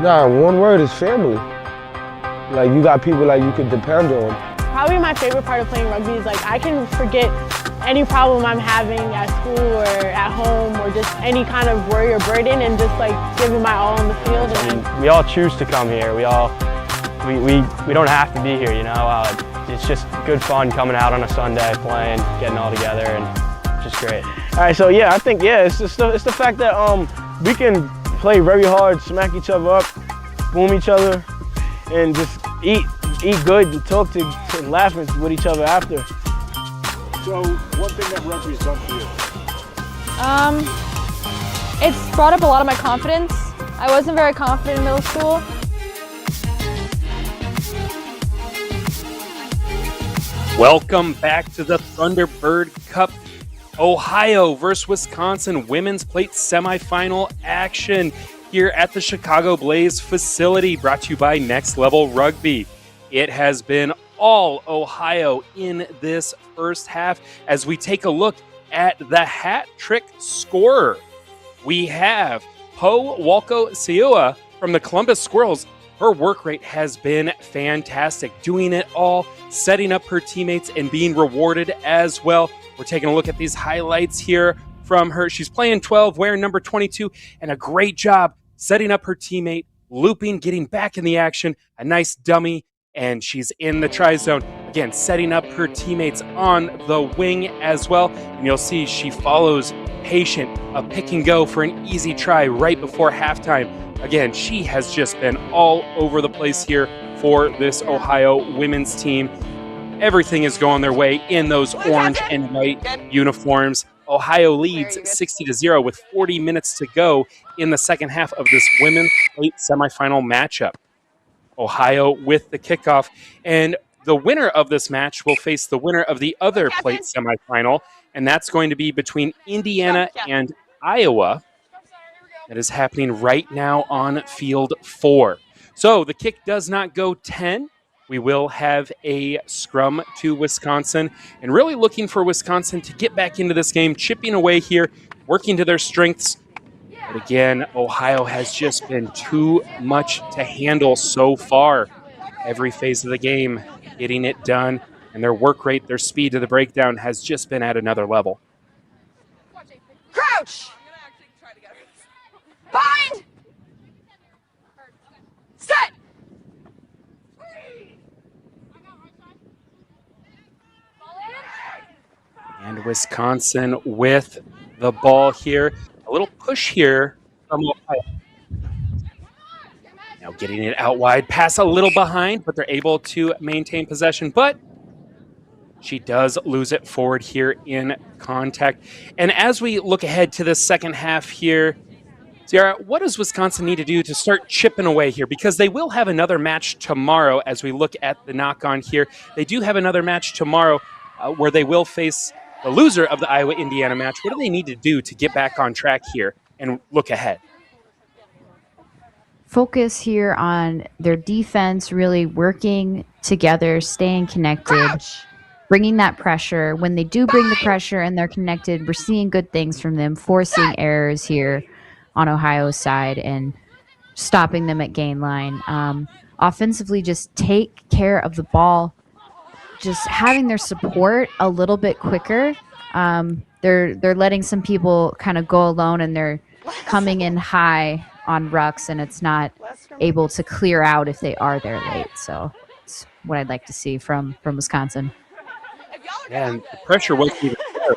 Nah, one word is family. Like, you got people like you could depend on. Probably my favorite part of playing rugby is like I can forget any problem I'm having at school or at home or just any kind of worry or burden and just like giving my all on the field. We all choose to come here. We don't have to be here, you know. It's just good fun coming out on a Sunday, playing, getting all together, and just great. All right, so yeah, I think it's the fact that we can play very hard, smack each other up, boom each other, and just eat good and talk to and laugh with each other after. So, one thing that rugby's done for you? It's brought up a lot of my confidence. I wasn't very confident in middle school. Welcome back to the Thunderbird Cup. Ohio versus Wisconsin women's plate semifinal action here at the Chicago Blaze facility, brought to you by Next Level Rugby. It has been all Ohio in this first half as we take a look at the hat trick scorer. We have Po Walko-Siua from the Columbus Squirrels. Her work rate has been fantastic, doing it all, setting up her teammates and being rewarded as well. We're taking a look at these highlights here from her. She's playing 12, wearing number 22, and a great job setting up her teammate, looping, getting back in the action, a nice dummy, and she's in the try zone. Again, setting up her teammates on the wing as well. And you'll see she follows patient, a pick and go for an easy try right before halftime. Again, she has just been all over the place here for this Ohio women's team. Everything is going their way in those orange and white uniforms. Ohio leads 60-0 with 40 minutes to go in the second half of this women's plate semifinal matchup. Ohio with the kickoff, and the winner of this match will face the winner of the other plate semifinal, and that's going to be between Indiana and Iowa. That is happening right now on field 4. So the kick does not go 10. We will have a scrum to Wisconsin, and really looking for Wisconsin to get back into this game, chipping away here, working to their strengths. But again, Ohio has just been too much to handle so far. Every phase of the game, getting it done, and their work rate, their speed to the breakdown has just been at another level. Crouch! Bind! Set! And Wisconsin with the ball here. A little push here from Ohio. Now getting it out wide, pass a little behind, but they're able to maintain possession. But she does lose it forward here in contact. And as we look ahead to the second half here, Sierra, what does Wisconsin need to do to start chipping away here? Because they will have another match tomorrow as we look at the knock-on here. They do have another match tomorrow where they will face the loser of the Iowa-Indiana match. What do they need to do to get back on track here and look ahead? Focus here on their defense, really working together, staying connected, bringing that pressure. When they do bring the pressure and they're connected, we're seeing good things from them, forcing errors here on Ohio's side and stopping them at gain line. Offensively, just take care of the ball, just having their support a little bit quicker. They're letting some people kind of go alone, and they're coming in high on rucks, and it's not able to clear out if they are there late. So it's what I'd like to see from Wisconsin. And the pressure wasn't even there.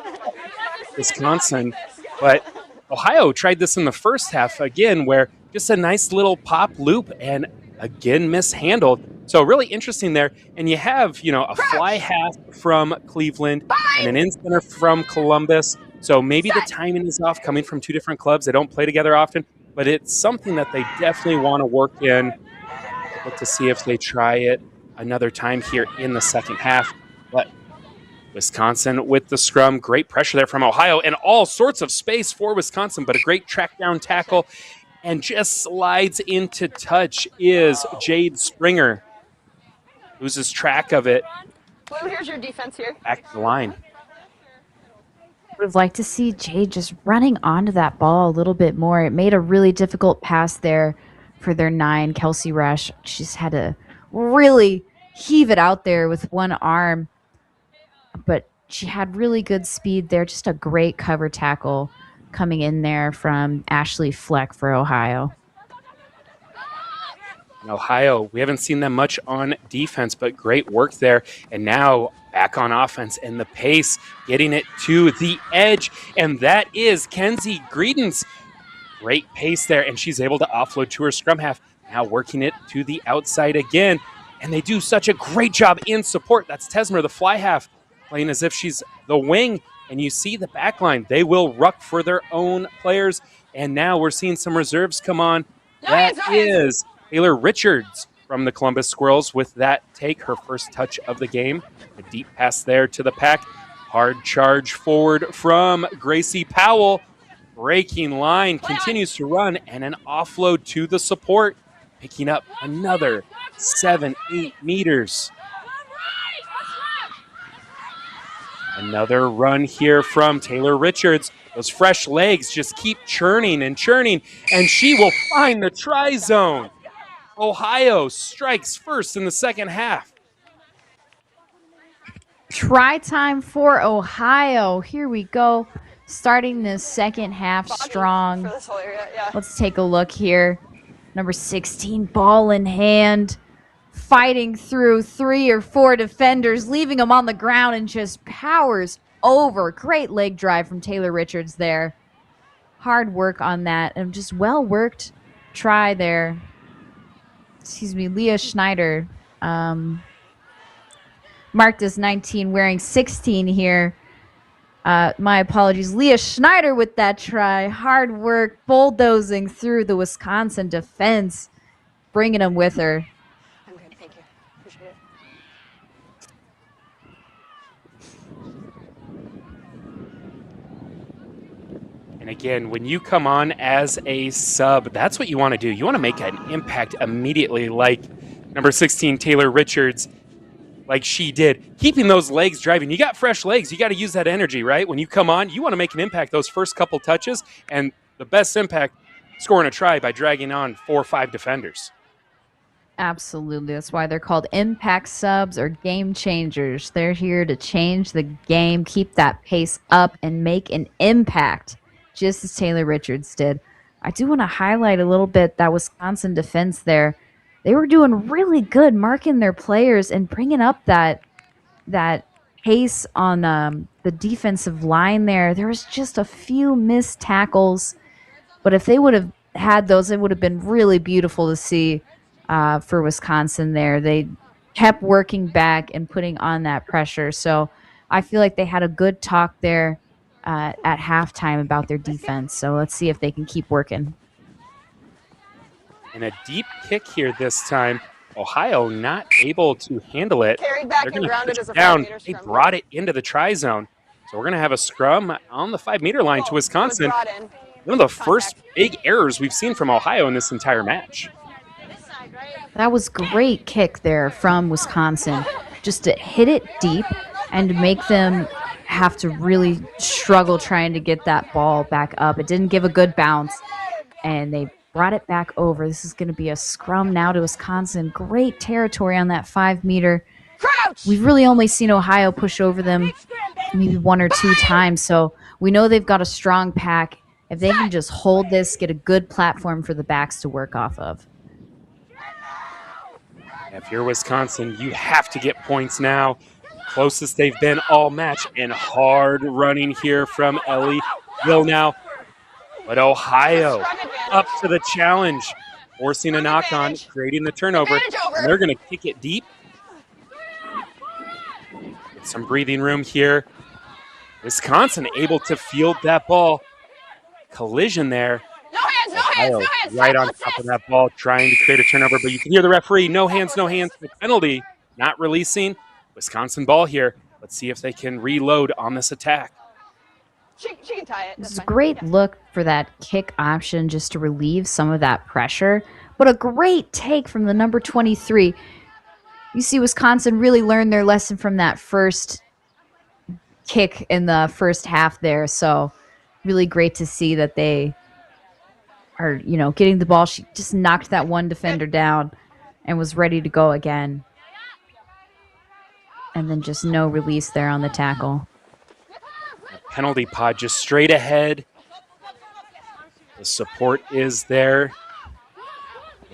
Wisconsin, but Ohio tried this in the first half again, where just a nice little pop loop and again mishandled. So really interesting there. And you have, a fly half from Cleveland and an in center from Columbus. So maybe the timing is off, coming from two different clubs. They don't play together often, but it's something that they definitely want to work in. Look to see if they try it another time here in the second half. But Wisconsin with the scrum. Great pressure there from Ohio, and all sorts of space for Wisconsin, but a great track down tackle, and just slides into touch is Jade Springer. Loses track of it. Blue, here's your defense here. Back to the line. Would have liked to see Jade just running onto that ball a little bit more. It made a really difficult pass there for their 9, Kelsey Rush. She just had to really heave it out there with one arm. But she had really good speed there. Just a great cover tackle coming in there from Ashley Fleck for Ohio. In Ohio, we haven't seen them much on defense, but great work there. And now back on offense, and the pace, getting it to the edge. And that is Kenzie Greedens. Great pace there, and she's able to offload to her scrum half. Now working it to the outside again. And they do such a great job in support. That's Tesmer, the fly half, playing as if she's the wing, and you see the back line. They will ruck for their own players, and now we're seeing some reserves come on. That is Taylor Richards from the Columbus Squirrels with that take, her first touch of the game. A deep pass there to the pack. Hard charge forward from Gracie Powell. Breaking line, continues to run, and an offload to the support, picking up another 7-8 meters. Another run here from Taylor Richards. Those fresh legs just keep churning and churning, and she will find the try zone. Ohio strikes first in the second half. Try time for Ohio. Here we go. Starting the second half strong. Let's take a look here. Number 16, ball in hand. Fighting through 3 or 4 defenders, leaving them on the ground, and just powers over. Great leg drive from Taylor Richards there. Hard work on that, and just well-worked try there. Leah Schneider, marked as 19, wearing 16 here. My apologies. Leah Schneider with that try. Hard work, bulldozing through the Wisconsin defense, bringing them with her. I'm good, thank you. Appreciate it. And again, when you come on as a sub, that's what you want to do. You want to make an impact immediately, like number 16, Taylor Richards, like she did. Keeping those legs driving. You got fresh legs. You got to use that energy, right? When you come on, you want to make an impact those first couple touches, and the best impact, scoring a try by dragging on 4 or 5 defenders. Absolutely. That's why they're called impact subs or game changers. They're here to change the game, keep that pace up, and make an impact, just as Taylor Richards did. I do want to highlight a little bit that Wisconsin defense there. They were doing really good marking their players and bringing up that pace on the defensive line there. There was just a few missed tackles, but if they would have had those, it would have been really beautiful to see for Wisconsin there. They kept working back and putting on that pressure. So I feel like they had a good talk there at halftime about their defense. So let's see if they can keep working. And a deep kick here this time. Ohio not able to handle it. Carried back They're and going to grounded push as a it down. 5-meter They scrum. brought it into the try zone. So we're going to have a scrum on the 5-meter line to Wisconsin. Brought in. One of the first big errors we've seen from Ohio in this entire match. That was great kick there from Wisconsin. Just to hit it deep and make them have to really struggle trying to get that ball back up. It didn't give a good bounce, and they brought it back over. This is going to be a scrum now to Wisconsin. Great territory on that 5-meter. We've really only seen Ohio push over them maybe 1 or 2 times, so we know they've got a strong pack. If they can just hold this, get a good platform for the backs to work off of. If you're Wisconsin, you have to get points now. Closest they've been all match, and hard running here from Ellie Gill now. But Ohio up to the challenge, forcing a knock on, creating the turnover. And they're going to kick it deep. Get some breathing room here. Wisconsin able to field that ball. Collision there. Ohio right on top of that ball, trying to create a turnover, but you can hear the referee, no hands, no penalty, not releasing. Wisconsin ball here. Let's see if they can reload on this attack. She can tie it. This is a great look for that kick option just to relieve some of that pressure, but a great take from the number 23. You see Wisconsin really learned their lesson from that first kick in the first half there, so really great to see that they are, getting the ball. She just knocked that one defender down and was ready to go again. And then just no release there on the tackle. Penalty pod just straight ahead. The support is there.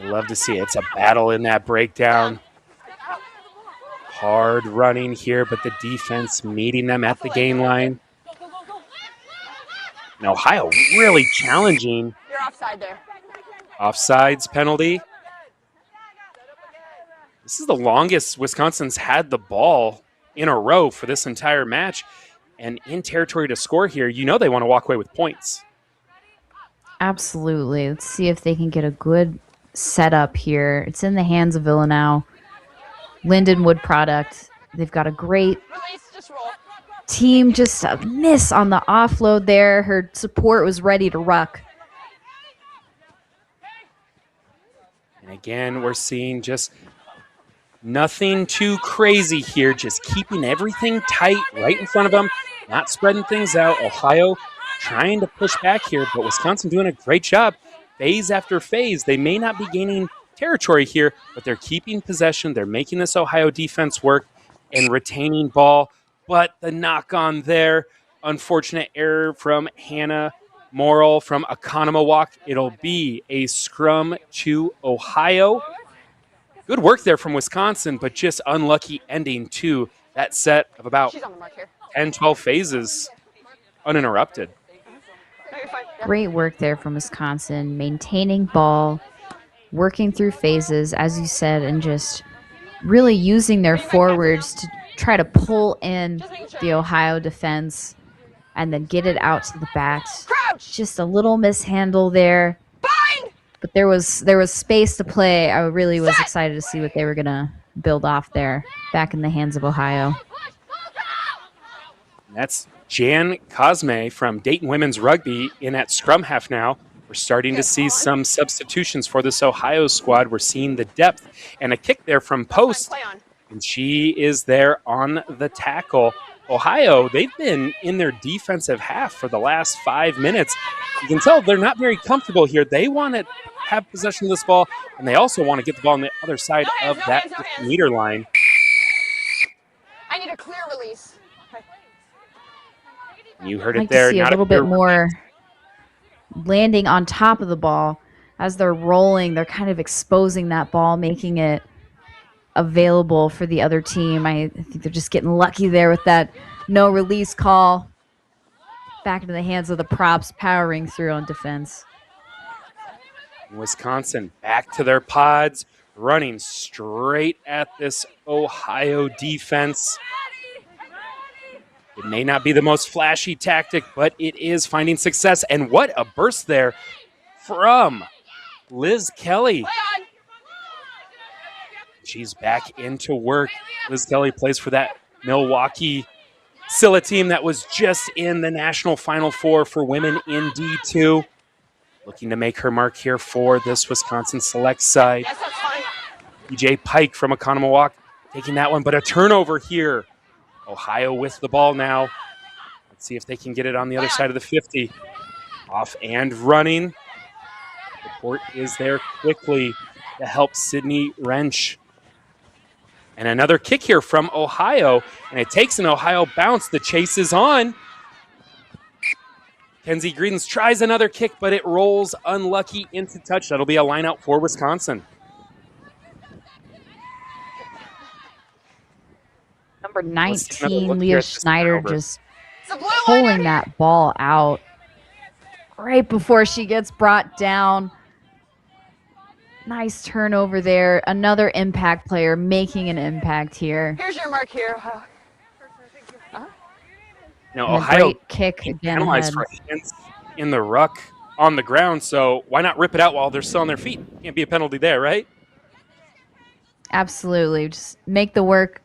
I love to see it. It's a battle in that breakdown. Hard running here, but the defense meeting them at the gain line. And Ohio really challenging. You're offside there. Offsides penalty. This is the longest Wisconsin's had the ball in a row for this entire match. And in territory to score here, they want to walk away with points. Absolutely. Let's see if they can get a good setup here. It's in the hands of Villanau. Lindenwood product. They've got a great team. Just a miss on the offload there. Her support was ready to ruck. And again, we're seeing just nothing too crazy here. Just keeping everything tight right in front of them. Not spreading things out. Ohio trying to push back here, but Wisconsin doing a great job. Phase after phase. They may not be gaining territory here, but they're keeping possession. They're making this Ohio defense work and retaining ball. But the knock on there, unfortunate error from Hannah Morrill from Economawalk. It'll be a scrum to Ohio. Good work there from Wisconsin, but just unlucky ending to that set of about 10, 12 phases uninterrupted. Great work there from Wisconsin, maintaining ball, working through phases, as you said, and just really using their forwards to try to pull in the Ohio defense and then get it out to the backs. Just a little mishandle there. But there was space to play. I really was excited to see what they were going to build off there, back in the hands of Ohio. That's Jan Cosme from Dayton Women's Rugby in at scrum half now. We're starting to see some substitutions for this Ohio squad. We're seeing the depth and a kick there from post, and she is there on the tackle. Ohio, they've been in their defensive half for the last 5 minutes. You can tell they're not very comfortable here. They want to have possession of this ball, and they also want to get the ball on the other side of that 50-meter line. I need a clear release. You heard I'd it like there. to see a little bit more landing on top of the ball. As they're rolling, they're kind of exposing that ball, making it available for the other team. I think they're just getting lucky there with that no release call. Back into the hands of the props, powering through on defense. Wisconsin back to their pods, running straight at this Ohio defense. It may not be the most flashy tactic, but it is finding success. And what a burst there from Liz Kelly. She's back into work. Liz Kelly plays for that Milwaukee Scylla team that was just in the National Final Four for women in D2. Looking to make her mark here for this Wisconsin select side. DJ Pike from Economawalk taking that one, but a turnover here. Ohio with the ball now. Let's see if they can get it on the other side of the 50. Off and running. The court is there quickly to help Sydney Wrench. And another kick here from Ohio, and it takes an Ohio bounce. The chase is on. Kenzie Greedens tries another kick, but it rolls unlucky into touch. That'll be a line out for Wisconsin. Number 19, Leah Schneider, just pulling that ball out right before she gets brought down. Nice turnover there. Another impact player making an impact here. Here's your mark here. Now, Ohio great kick again penalized for hands in the ruck on the ground, so why not rip it out while they're still on their feet? Can't be a penalty there, right? Absolutely. Just make the work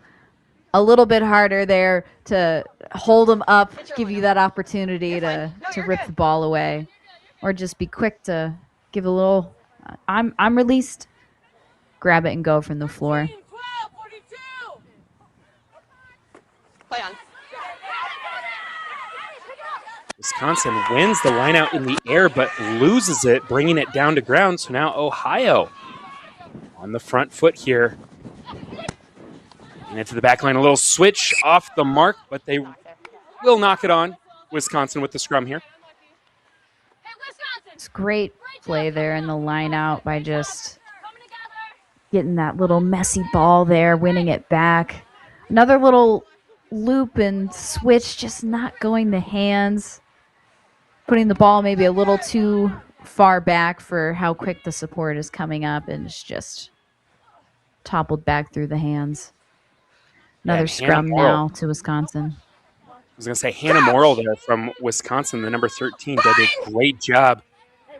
a little bit harder there to hold them up, give you that opportunity to rip the ball away, or just be quick to give a little, I'm released, grab it and go from the floor. Play on. Wisconsin wins the lineout in the air, but loses it, bringing it down to ground. So now Ohio on the front foot here. And into the back line, a little switch off the mark, but they will knock it on. Wisconsin with the scrum here. It's great play there in the line out by just getting that little messy ball there, winning it back. Another little loop and switch, just not going the hands. Putting the ball maybe a little too far back for how quick the support is coming up, and it's just toppled back through the hands. Another scrum now to Wisconsin. I was going to say Hannah Morrill there from Wisconsin, the number 13, did a great job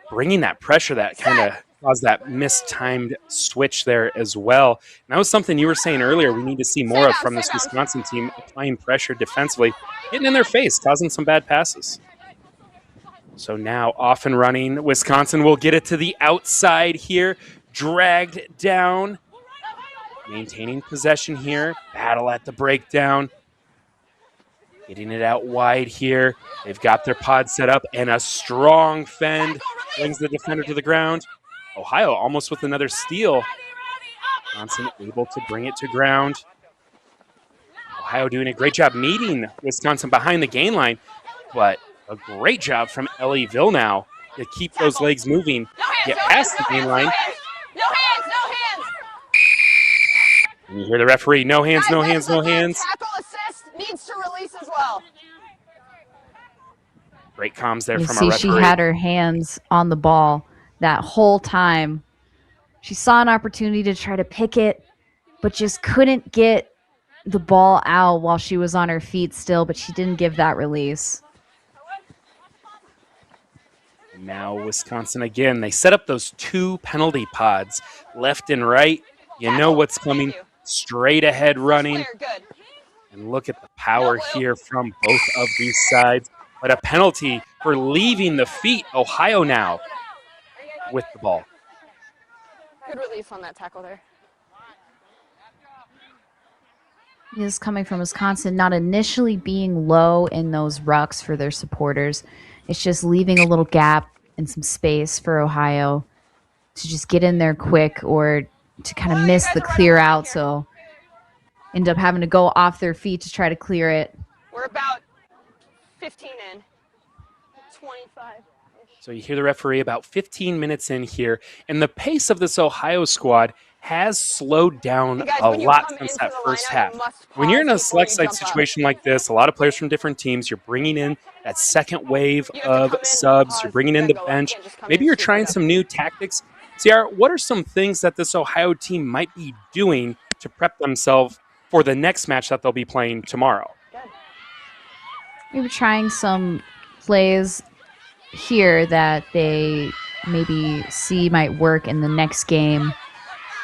bringing that pressure that kind of caused that mistimed switch there as well. And that was something you were saying earlier we need to see more of from this Wisconsin team, applying pressure defensively, getting in their face, causing some bad passes. So now off and running. Wisconsin will get it to the outside here. Dragged down. Maintaining possession here. Battle at the breakdown. Getting it out wide here. They've got their pod set up, and a strong fend brings the defender to the ground. Ohio almost with another steal. Wisconsin able to bring it to ground. Ohio doing a great job meeting Wisconsin behind the gain line, but a great job from Ellie Villeneuve to keep those legs moving, get past the gain line. No hands, no hands. And you hear the referee, no hands, no hands, no hands. Tackle assist needs to release as well. Great comms there You from see our referee. she had her hands on the ball that whole time. She saw an opportunity to try to pick it, but just couldn't get the ball out while she was on her feet still, but she didn't give that release. And now Wisconsin again, they set up those 2 penalty pods left and right. You know what's coming, straight ahead running. And look at the power here from both of these sides. But a penalty for leaving the feet. Ohio now with the ball. Good release on that tackle there. This is coming from Wisconsin, not initially being low in those rucks for their supporters. It's just leaving a little gap and some space for Ohio to just get in there quick or to kind of miss the clear out. So end up having to go off their feet to try to clear it. We're about 15 in. 25. So you hear the referee about 15 minutes in here, and the pace of this Ohio squad has slowed down a lot since that first half. When you're in a select side situation like this, a lot of players from different teams, you're bringing in that second wave of subs, you're bringing in the bench. Maybe you're trying some new tactics. CR, what are some things that this Ohio team might be doing to prep themselves for the next match that they'll be playing tomorrow? Maybe trying some plays here that they maybe see might work in the next game.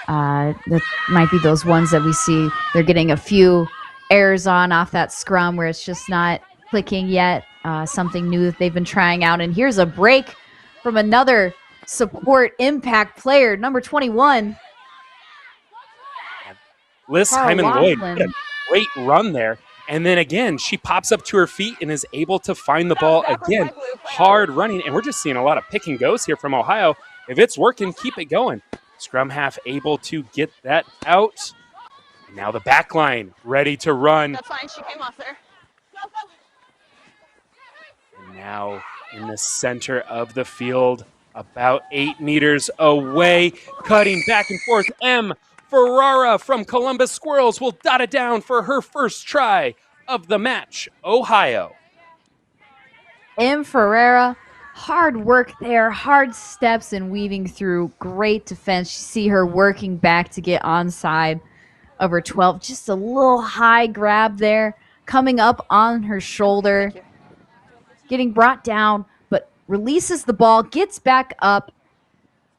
That might be those ones that we see they're getting a few errors on off that scrum where it's just not clicking yet. Something new that they've been trying out. And here's a break from another support impact player, number 21. Liz Hyman-Lloyd, what a great run there. And then again, she pops up to her feet and is able to find the ball again. Hard running, and we're just seeing a lot of pick and goes here from Ohio. If it's working, keep it going. Scrum half able to get that out. And now the back line ready to run. That's fine, she came off there. And now in the center of the field, about 8 meters away, cutting back and forth. Ferrara from Columbus Squirrels will dot it down for her first try of the match. Ohio. Ferrara, hard work there, hard steps and weaving through. Great defense. You see her working back to get onside of her 12. Just a little high grab there, coming up on her shoulder, getting brought down, but releases the ball, gets back up,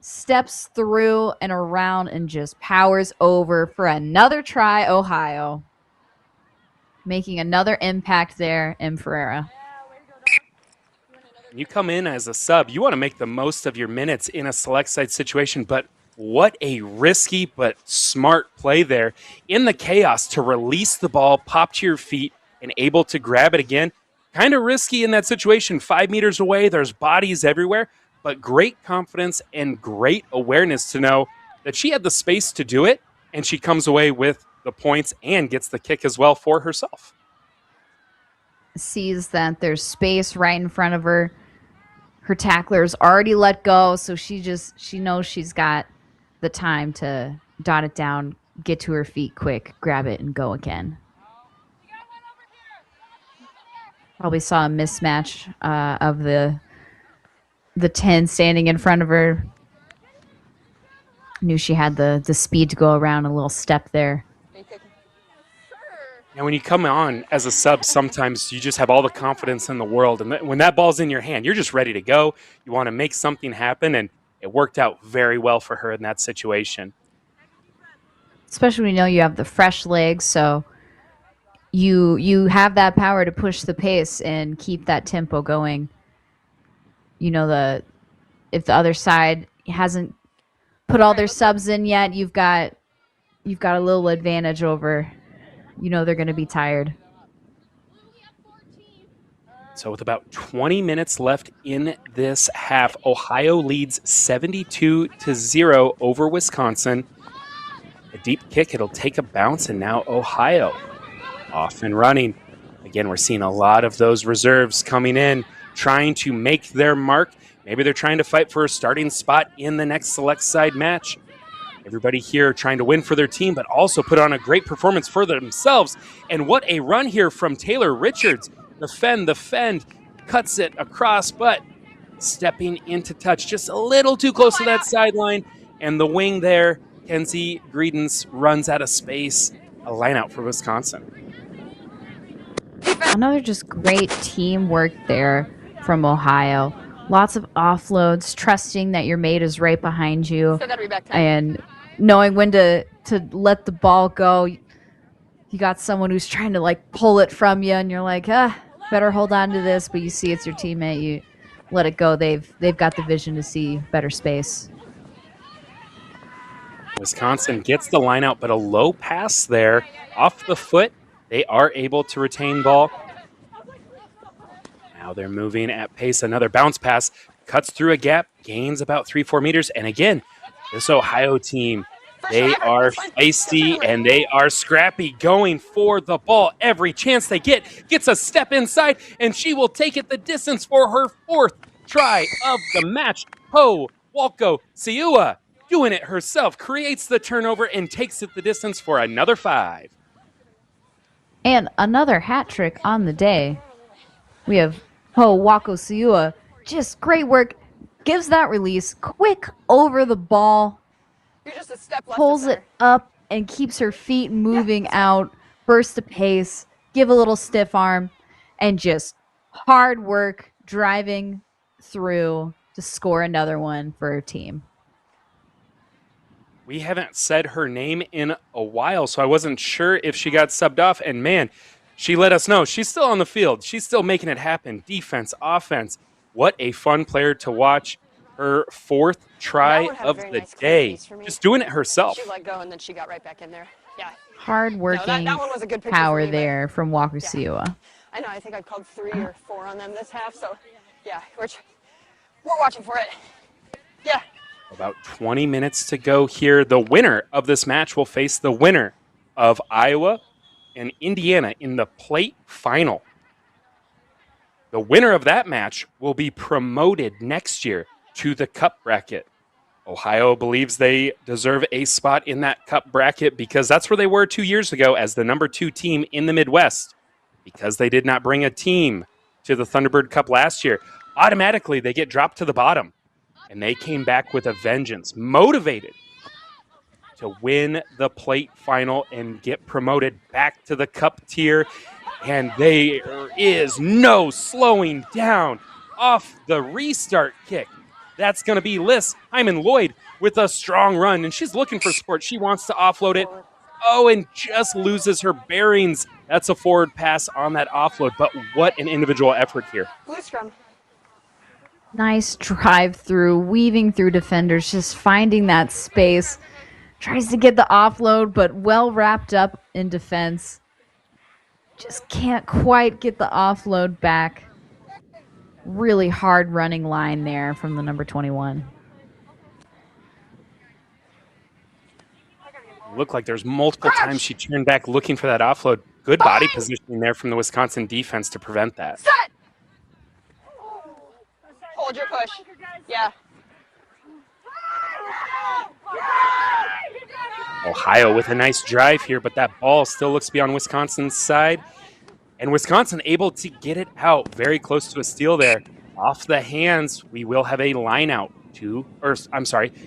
steps through and around and just powers over for another try, Ohio. Making another impact there in Ferrara. You come in as a sub, you want to make the most of your minutes in a select side situation, but what a risky but smart play there in the chaos to release the ball, pop to your feet, and able to grab it again. Kind of risky in that situation. 5 meters away, there's bodies everywhere, but great confidence and great awareness to know that she had the space to do it, and she comes away with the points and gets the kick as well for herself. Sees that there's space right in front of her. Her tackler's already let go, so she knows she's got the time to dot it down, get to her feet quick, grab it, and go again. Probably saw a mismatch of the 10 standing in front of her. Knew she had the speed to go around a little step there. And when you come on as a sub, sometimes you just have all the confidence in the world. And when that ball's in your hand, you're just ready to go. You want to make something happen, and it worked out very well for her in that situation. Especially when you know you have the fresh legs, so you have that power to push the pace and keep that tempo going. You know, if the other side hasn't put all their subs in yet, you've got a little advantage over. You know they're going to be tired. So with about 20 minutes left in this half, Ohio leads 72-0 over Wisconsin. A deep kick, it'll take a bounce, and now Ohio off and running. Again, we're seeing a lot of those reserves coming in, trying to make their mark. Maybe they're trying to fight for a starting spot in the next select side match. Everybody here trying to win for their team, but also put on a great performance for themselves. And what a run here from Taylor Richards. The fend, cuts it across, but stepping into touch just a little too close to that sideline. And the wing there, Kenzie Greedens runs out of space. A line out for Wisconsin. Another just great teamwork there from Ohio. Lots of offloads, trusting that your mate is right behind you, So that'll be back 10. and knowing when to let the ball go. You got someone who's trying to like pull it from you, and you're like, better hold on to this. But you see it's your teammate, you let it go. They've got the vision to see better space. Wisconsin gets the line out, but a low pass there off the foot. They are able to retain ball. Now they're moving at pace. Another bounce pass cuts through a gap, gains about 3-4 meters. And again, this Ohio team, they are feisty and they are scrappy, going for the ball every chance they get. Gets a step inside, and she will take it the distance for her 4th try of the match. Ho Walko Siua, doing it herself, creates the turnover and takes it the distance for another 5. And another hat trick on the day. We have Wako Siua. Just great work. Gives that release quick over the ball. You're just a step left. Pulls it up and keeps her feet moving out. Burst the pace. Give a little stiff arm. And just hard work driving through to score another one for her team. We haven't said her name in a while, so I wasn't sure if she got subbed off. And man, she let us know she's still on the field. She's still making it happen. Defense, offense. What a fun player to watch. Her 4th try of the day. Just doing it herself. She let go and then she got right back in there. Yeah. Hard-working that one was a good picture power for me, there from Walker Siua. I know. I think I called 3 or 4 on them this half. So, yeah, we're watching for it. Yeah. About 20 minutes to go here. The winner of this match will face the winner of Iowa and Indiana in the plate final. The winner of that match will be promoted next year to the cup bracket. Ohio believes they deserve a spot in that cup bracket because that's where they were 2 years ago as the number 2 team in the Midwest. Because they did not bring a team to the Thunderbird Cup last year, automatically they get dropped to the bottom. And they came back with a vengeance, motivated to win the plate final and get promoted back to the cup tier. And there is no slowing down off the restart kick. That's going to be Liz Hyman-Lloyd with a strong run. And she's looking for support. She wants to offload it. Oh, and just loses her bearings. That's a forward pass on that offload. But what an individual effort here. Blue scrum. Nice drive through, weaving through defenders, just finding that space. Tries to get the offload, but well wrapped up in defense. Just can't quite get the offload back. Really hard running line there from the number 21. Looked like there's multiple times she turned back looking for that offload. Good body positioning there from the Wisconsin defense to prevent that. Set! Hold your push. Yeah. Ohio with a nice drive here, but that ball still looks to be on Wisconsin's side. And Wisconsin able to get it out very close to a steal there. Off the hands, we will have a line out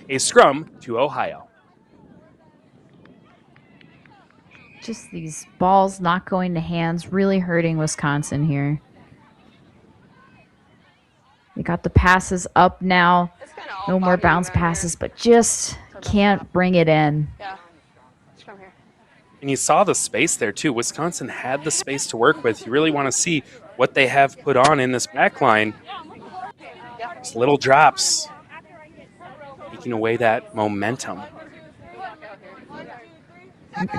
a scrum to Ohio. Just these balls not going to hands, really hurting Wisconsin here. They got the passes up now. No more bounce passes, but just can't bring it in. Yeah. Just come here. And you saw the space there, too. Wisconsin had the space to work with. You really want to see what they have put on in this back line. Just little drops, taking away that momentum.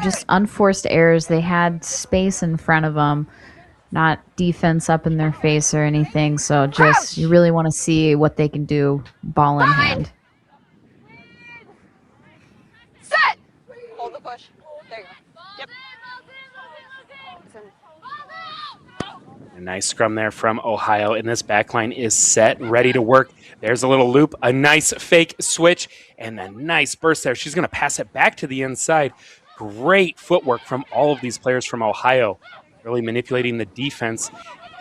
Just unforced errors. They had space in front of them. Not defense up in their face or anything. So just, you really want to see what they can do ball in hand. Set! Hold the push. There you go. Yep. A nice scrum there from Ohio, and this backline is set, ready to work. There's a little loop, a nice fake switch, and a nice burst there. She's going to pass it back to the inside. Great footwork from all of these players from Ohio. Really manipulating the defense.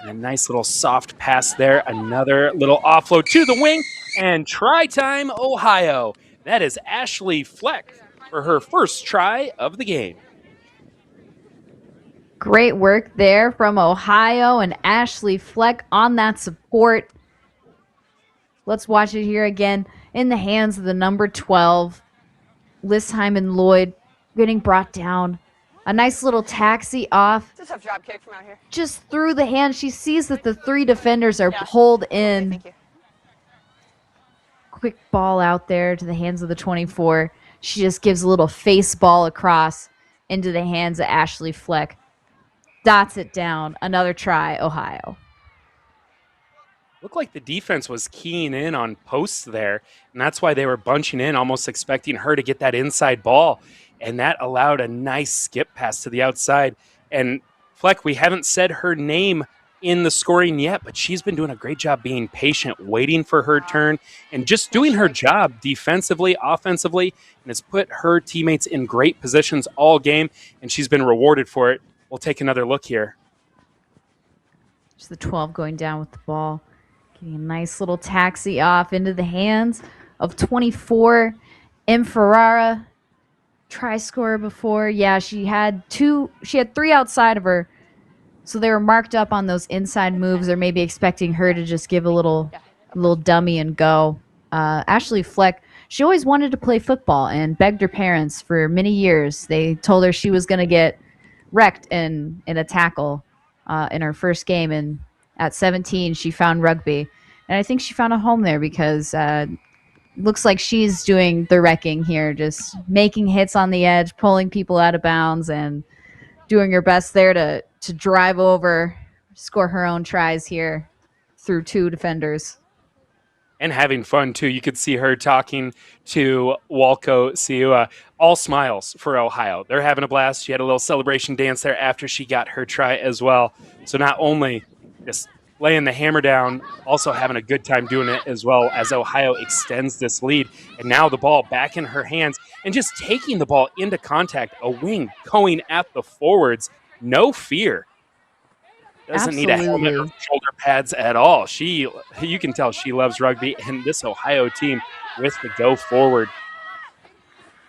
And a nice little soft pass there. Another little offload to the wing. And try time, Ohio. That is Ashley Fleck for her first try of the game. Great work there from Ohio and Ashley Fleck on that support. Let's watch it here again in the hands of the number 12. Lisheim and Lloyd getting brought down. A nice little taxi off. It's a tough drop kick from out here. Just through the hand. She sees that the 3 defenders are pulled in. Okay, thank you. Quick ball out there to the hands of the 24. She just gives a little face ball across into the hands of Ashley Fleck. Dots it down. Another try, Ohio. Looked like the defense was keying in on posts there, and that's why they were bunching in, almost expecting her to get that inside ball, and that allowed a nice skip pass to the outside. And Fleck, we haven't said her name in the scoring yet, but she's been doing a great job being patient, waiting for her turn, and just doing her job defensively, offensively, and has put her teammates in great positions all game, and she's been rewarded for it. We'll take another look here. Just the 12 going down with the ball. Getting a nice little taxi off into the hands of 24. M. Ferrara, try scorer before. Yeah, she had 3 outside of her. So they were marked up on those inside moves. They're maybe expecting her to just give a little dummy and go. Ashley Fleck, she always wanted to play football and begged her parents for many years. They told her she was going to get wrecked in a tackle in her first game. And at 17, she found rugby. And I think she found a home there because looks like she's doing the wrecking here, just making hits on the edge, pulling people out of bounds, and doing her best there to drive over, score her own tries here through 2 defenders. And having fun, too. You could see her talking to Walco Siua. All smiles for Ohio. They're having a blast. She had a little celebration dance there after she got her try as well. So not only just laying the hammer down, also having a good time doing it as well as Ohio extends this lead. And now the ball back in her hands and just taking the ball into contact, a wing going at the forwards. No fear. Doesn't need a helmet or shoulder pads at all. You can tell she loves rugby, and this Ohio team with the go forward.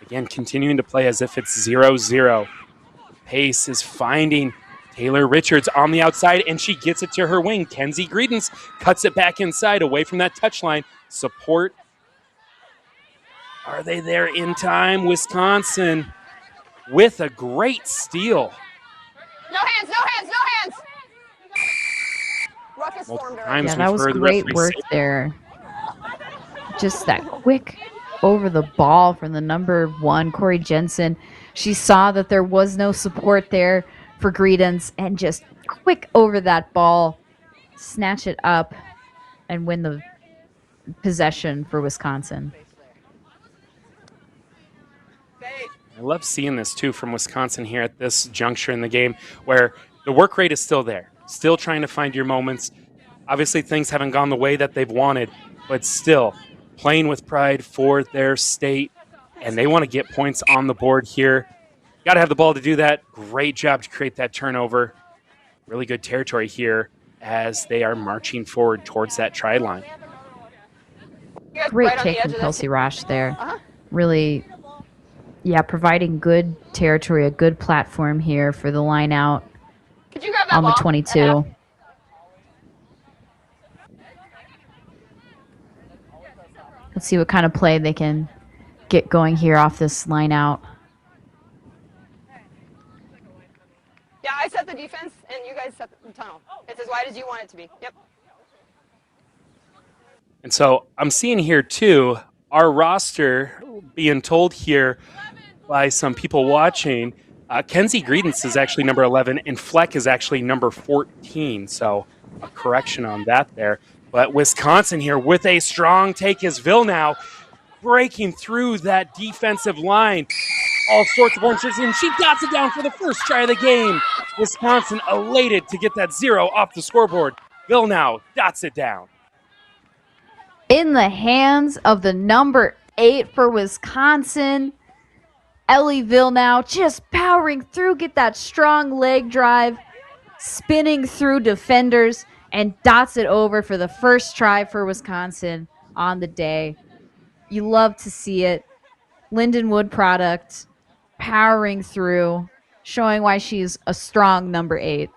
Again, continuing to play as if it's 0-0. Pace is finding Taylor Richards on the outside, and she gets it to her wing. Kenzie Greedens cuts it back inside, away from that touchline. Support. Are they there in time? Wisconsin with a great steal. No hands, no hands, no hands! Ruckus formed already. Yeah, that was great work there. Just that quick over the ball from the number 1, Corey Jensen. She saw that there was no support there for Greedens and just quick over that ball, snatch it up, and win the possession for Wisconsin. I love seeing this, too, from Wisconsin here at this juncture in the game where the work rate is still there, still trying to find your moments. Obviously, things haven't gone the way that they've wanted, but still playing with pride for their state, and they want to get points on the board here. Got to have the ball to do that. Great job to create that turnover. Really good territory here as they are marching forward towards that try line. Great take from Kelsey Rosh there. Really, providing good territory, a good platform here for the line out on the 22. Let's see what kind of play they can get going here off this line out. Yeah, I set the defense, and you guys set the tunnel. It's as wide as you want it to be. Yep. And so I'm seeing here, too, our roster being told here by some people watching, Kenzie Greedens is actually number 11, and Fleck is actually number 14. So a correction on that there. But Wisconsin here with a strong take is Villeneuve breaking through that defensive line. All sorts of oranges, and she dots it down for the first try of the game. Wisconsin elated to get that 0 off the scoreboard. Villeneuve dots it down. In the hands of the number 8 for Wisconsin, Ellie Villeneuve just powering through, get that strong leg drive, spinning through defenders, and dots it over for the first try for Wisconsin on the day. You love to see it. Lindenwood product, powering through, showing why she's a strong number 8.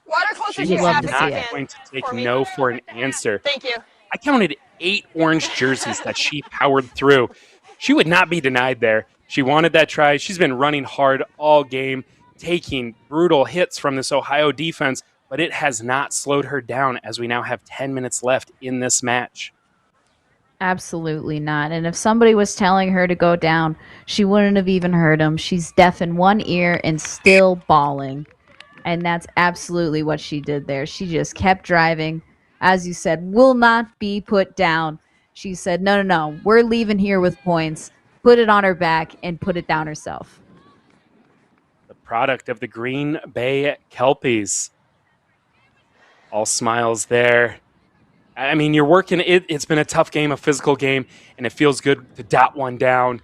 Water closer She to your was half if not you can. going to take For me. no for an answer. Thank you. I counted 8 orange jerseys that she powered through. She would not be denied there. She wanted that try. She's been running hard all game, taking brutal hits from this Ohio defense, but it has not slowed her down as we now have 10 minutes left in this match. Absolutely not. And if somebody was telling her to go down, she wouldn't have even heard him. She's deaf in one ear and still bawling. And that's absolutely what she did there. She just kept driving. As you said, will not be put down. She said, no, we're leaving here with points. Put it on her back and put it down herself. The product of the Green Bay Kelpies. All smiles there. I mean, you're working. It's been a tough game, a physical game, and it feels good to dot one down.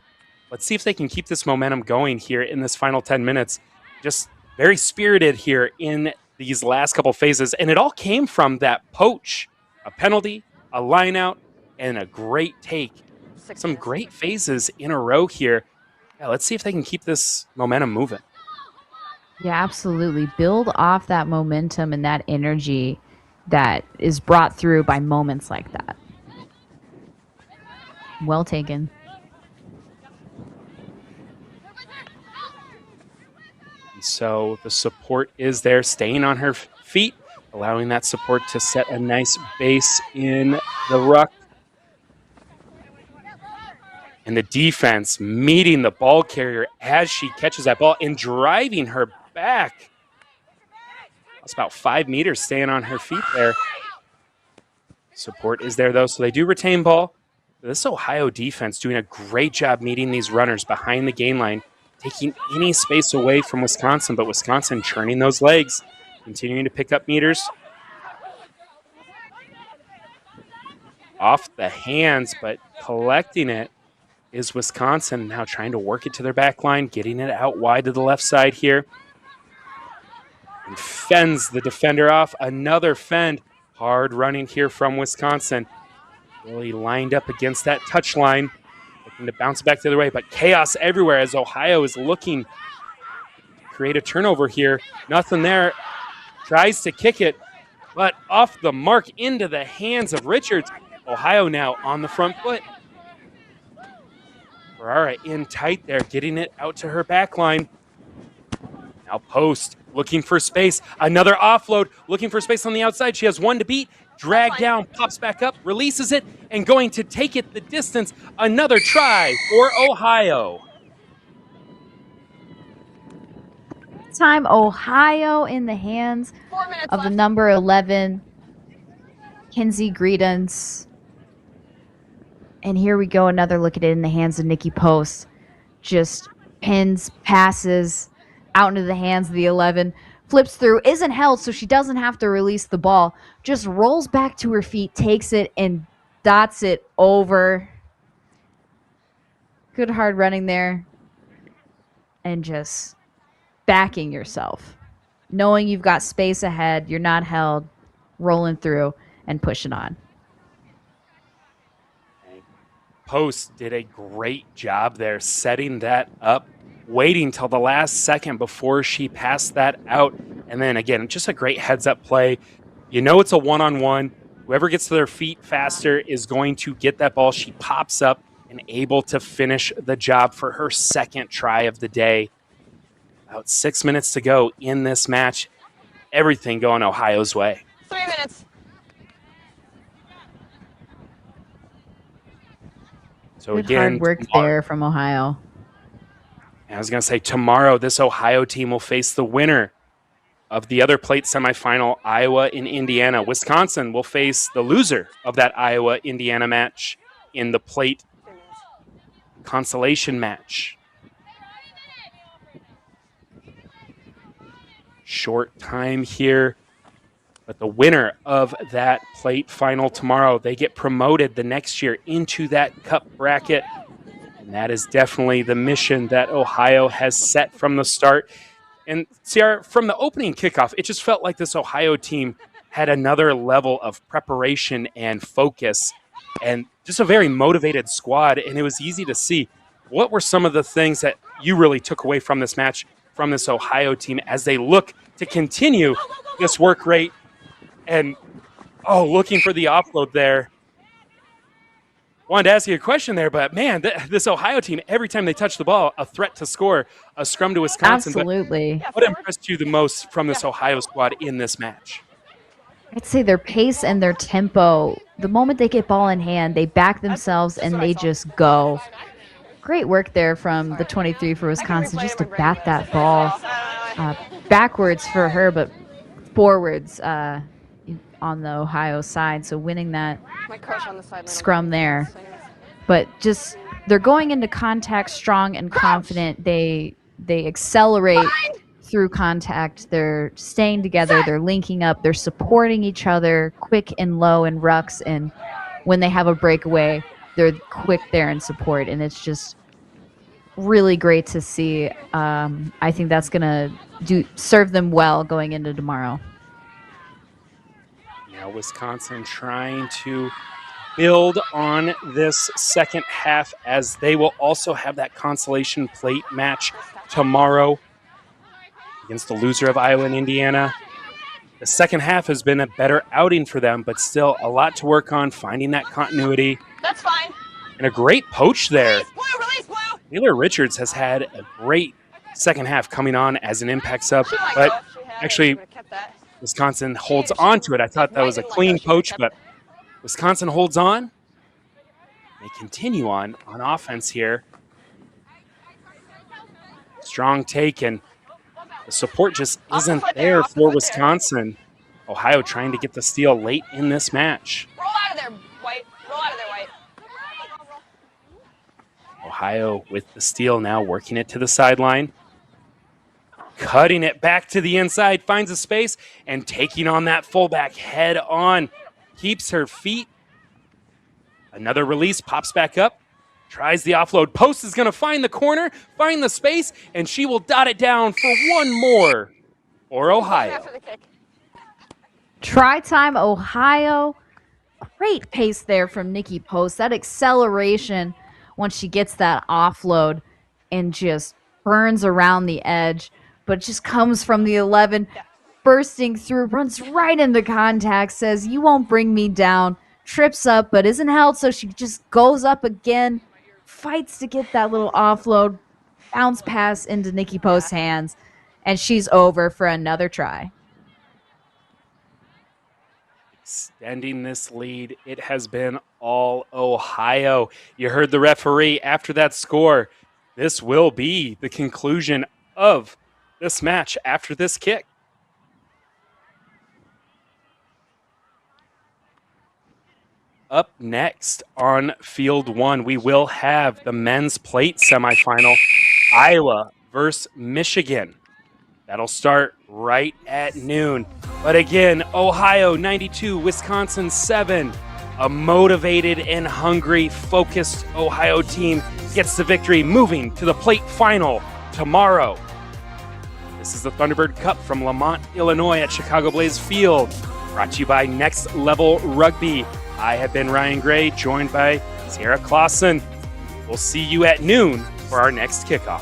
Let's see if they can keep this momentum going here in this final 10 minutes. Just very spirited here in these last couple phases. And it all came from that poach, a penalty, a line out, and a great take. Some great phases in a row here. Yeah, let's see if they can keep this momentum moving. Yeah, absolutely. Build off that momentum and that energy that is brought through by moments like that. Well taken. And so the support is there, staying on her feet, allowing that support to set a nice base in the ruck. And the defense meeting the ball carrier as she catches that ball and driving her back. That's about 5 meters staying on her feet there. Support is there, though, so they do retain ball. This Ohio defense doing a great job meeting these runners behind the gain line, taking any space away from Wisconsin, but Wisconsin churning those legs, continuing to pick up meters. Off the hands, but collecting it is Wisconsin, now trying to work it to their back line, getting it out wide to the left side here. And fends the defender off. Another fend. Hard running here from Wisconsin. Really lined up against that touch line. Looking to bounce back the other way, but chaos everywhere as Ohio is looking to create a turnover here. Nothing there. Tries to kick it, but off the mark into the hands of Richards. Ohio now on the front foot. Ferrara in tight there, getting it out to her back line. Now post, looking for space. Another offload, looking for space on the outside. She has one to beat. Drag down, pops back up, releases it, and going to take it the distance. Another try for Ohio. Time Ohio in the hands of the number 11, Kinsey Greedence. And here we go, another look at it in the hands of Nikki Post. Just pins, passes out into the hands of the 11. Flips through, isn't held, so she doesn't have to release the ball. Just rolls back to her feet, takes it, and dots it over. Good hard running there. And just backing yourself. Knowing you've got space ahead, you're not held, rolling through, and pushing on. Post did a great job there setting that up, waiting till the last second before she passed that out. And then again, just a great heads up play. You know it's a one-on-one. Whoever gets to their feet faster is going to get that ball. She pops up and able to finish the job for her second try of the day. About 6 minutes to go in this match. Everything going Ohio's way. 3 minutes. So Good again, hard work there from Ohio. I was going to say tomorrow, this Ohio team will face the winner of the other plate semifinal, Iowa and Indiana. Wisconsin will face the loser of that Iowa-Indiana match in the plate consolation match. Short time here, but the winner of that plate final tomorrow, they get promoted the next year into that cup bracket. And that is definitely the mission that Ohio has set from the start. And Ciara, from the opening kickoff, it just felt like this Ohio team had another level of preparation and focus. and just a very motivated squad. And it was easy to see. What were some of the things that you really took away from this match, from this Ohio team, as they look to continue this work rate? And, looking for the offload there. Wanted to ask you a question there, but man, this Ohio team, every time they touch the ball, a threat to score, a scrum to Wisconsin. Absolutely. But what impressed you the most from this Ohio squad in this match? I'd say their pace and their tempo. The moment they get ball in hand, they back themselves and they just go. Great work there from the 23 for Wisconsin just to bat that ball backwards for her, but forwards on the Ohio side. So winning that scrum there. But just they're going into contact strong and confident. They accelerate through contact. They're staying together. They're linking up. They're supporting each other quick and low in rucks. And when they have a breakaway, they're quick there in support. And it's just really great to see. I think that's going to serve them well going into tomorrow. Now Wisconsin trying to build on this second half, as they will also have that consolation plate match tomorrow against the loser of Iowa and Indiana. The second half has been a better outing for them, but still a lot to work on, finding that continuity. That's fine. And a great poach there. Taylor Richards has had a great second half coming on as an impact sub, but actually Wisconsin holds on to it. I thought that was a clean poach, but Wisconsin holds on. They continue on offense here. Strong take, and the support just isn't there for Wisconsin. Ohio trying to get the steal late in this match. Roll out of there, White. Roll out of there, White. Ohio with the steal now, working it to the sideline. Cutting it back to the inside, finds a space, and taking on that fullback head on. Keeps her feet. Another release, pops back up. Tries the offload. Post is going to find the corner, find the space, and she will dot it down for one more for Ohio. Try time, Ohio. Great pace there from Nikki Post. That acceleration once she gets that offload and just burns around the edge, but just comes from the 11, bursting through, runs right into contact, says, "You won't bring me down," trips up, but isn't held, so she just goes up again, fights to get that little offload, bounce pass into Nikki Post's hands, and she's over for another try. Extending this lead, it has been all Ohio. You heard the referee after that score. This will be the conclusion of this match after this kick. Up next on Field 1, we will have the men's plate semifinal, Iowa versus Michigan. That'll start right at noon. But again, Ohio 92, Wisconsin 7. A motivated and hungry, focused Ohio team gets the victory, moving to the plate final tomorrow. This is the Thunderbird Cup from Lamont, Illinois at Chicago Blaze Field. Brought to you by Next Level Rugby. I have been Ryan Gray, joined by Sarah Clausen. We'll see you at noon for our next kickoff.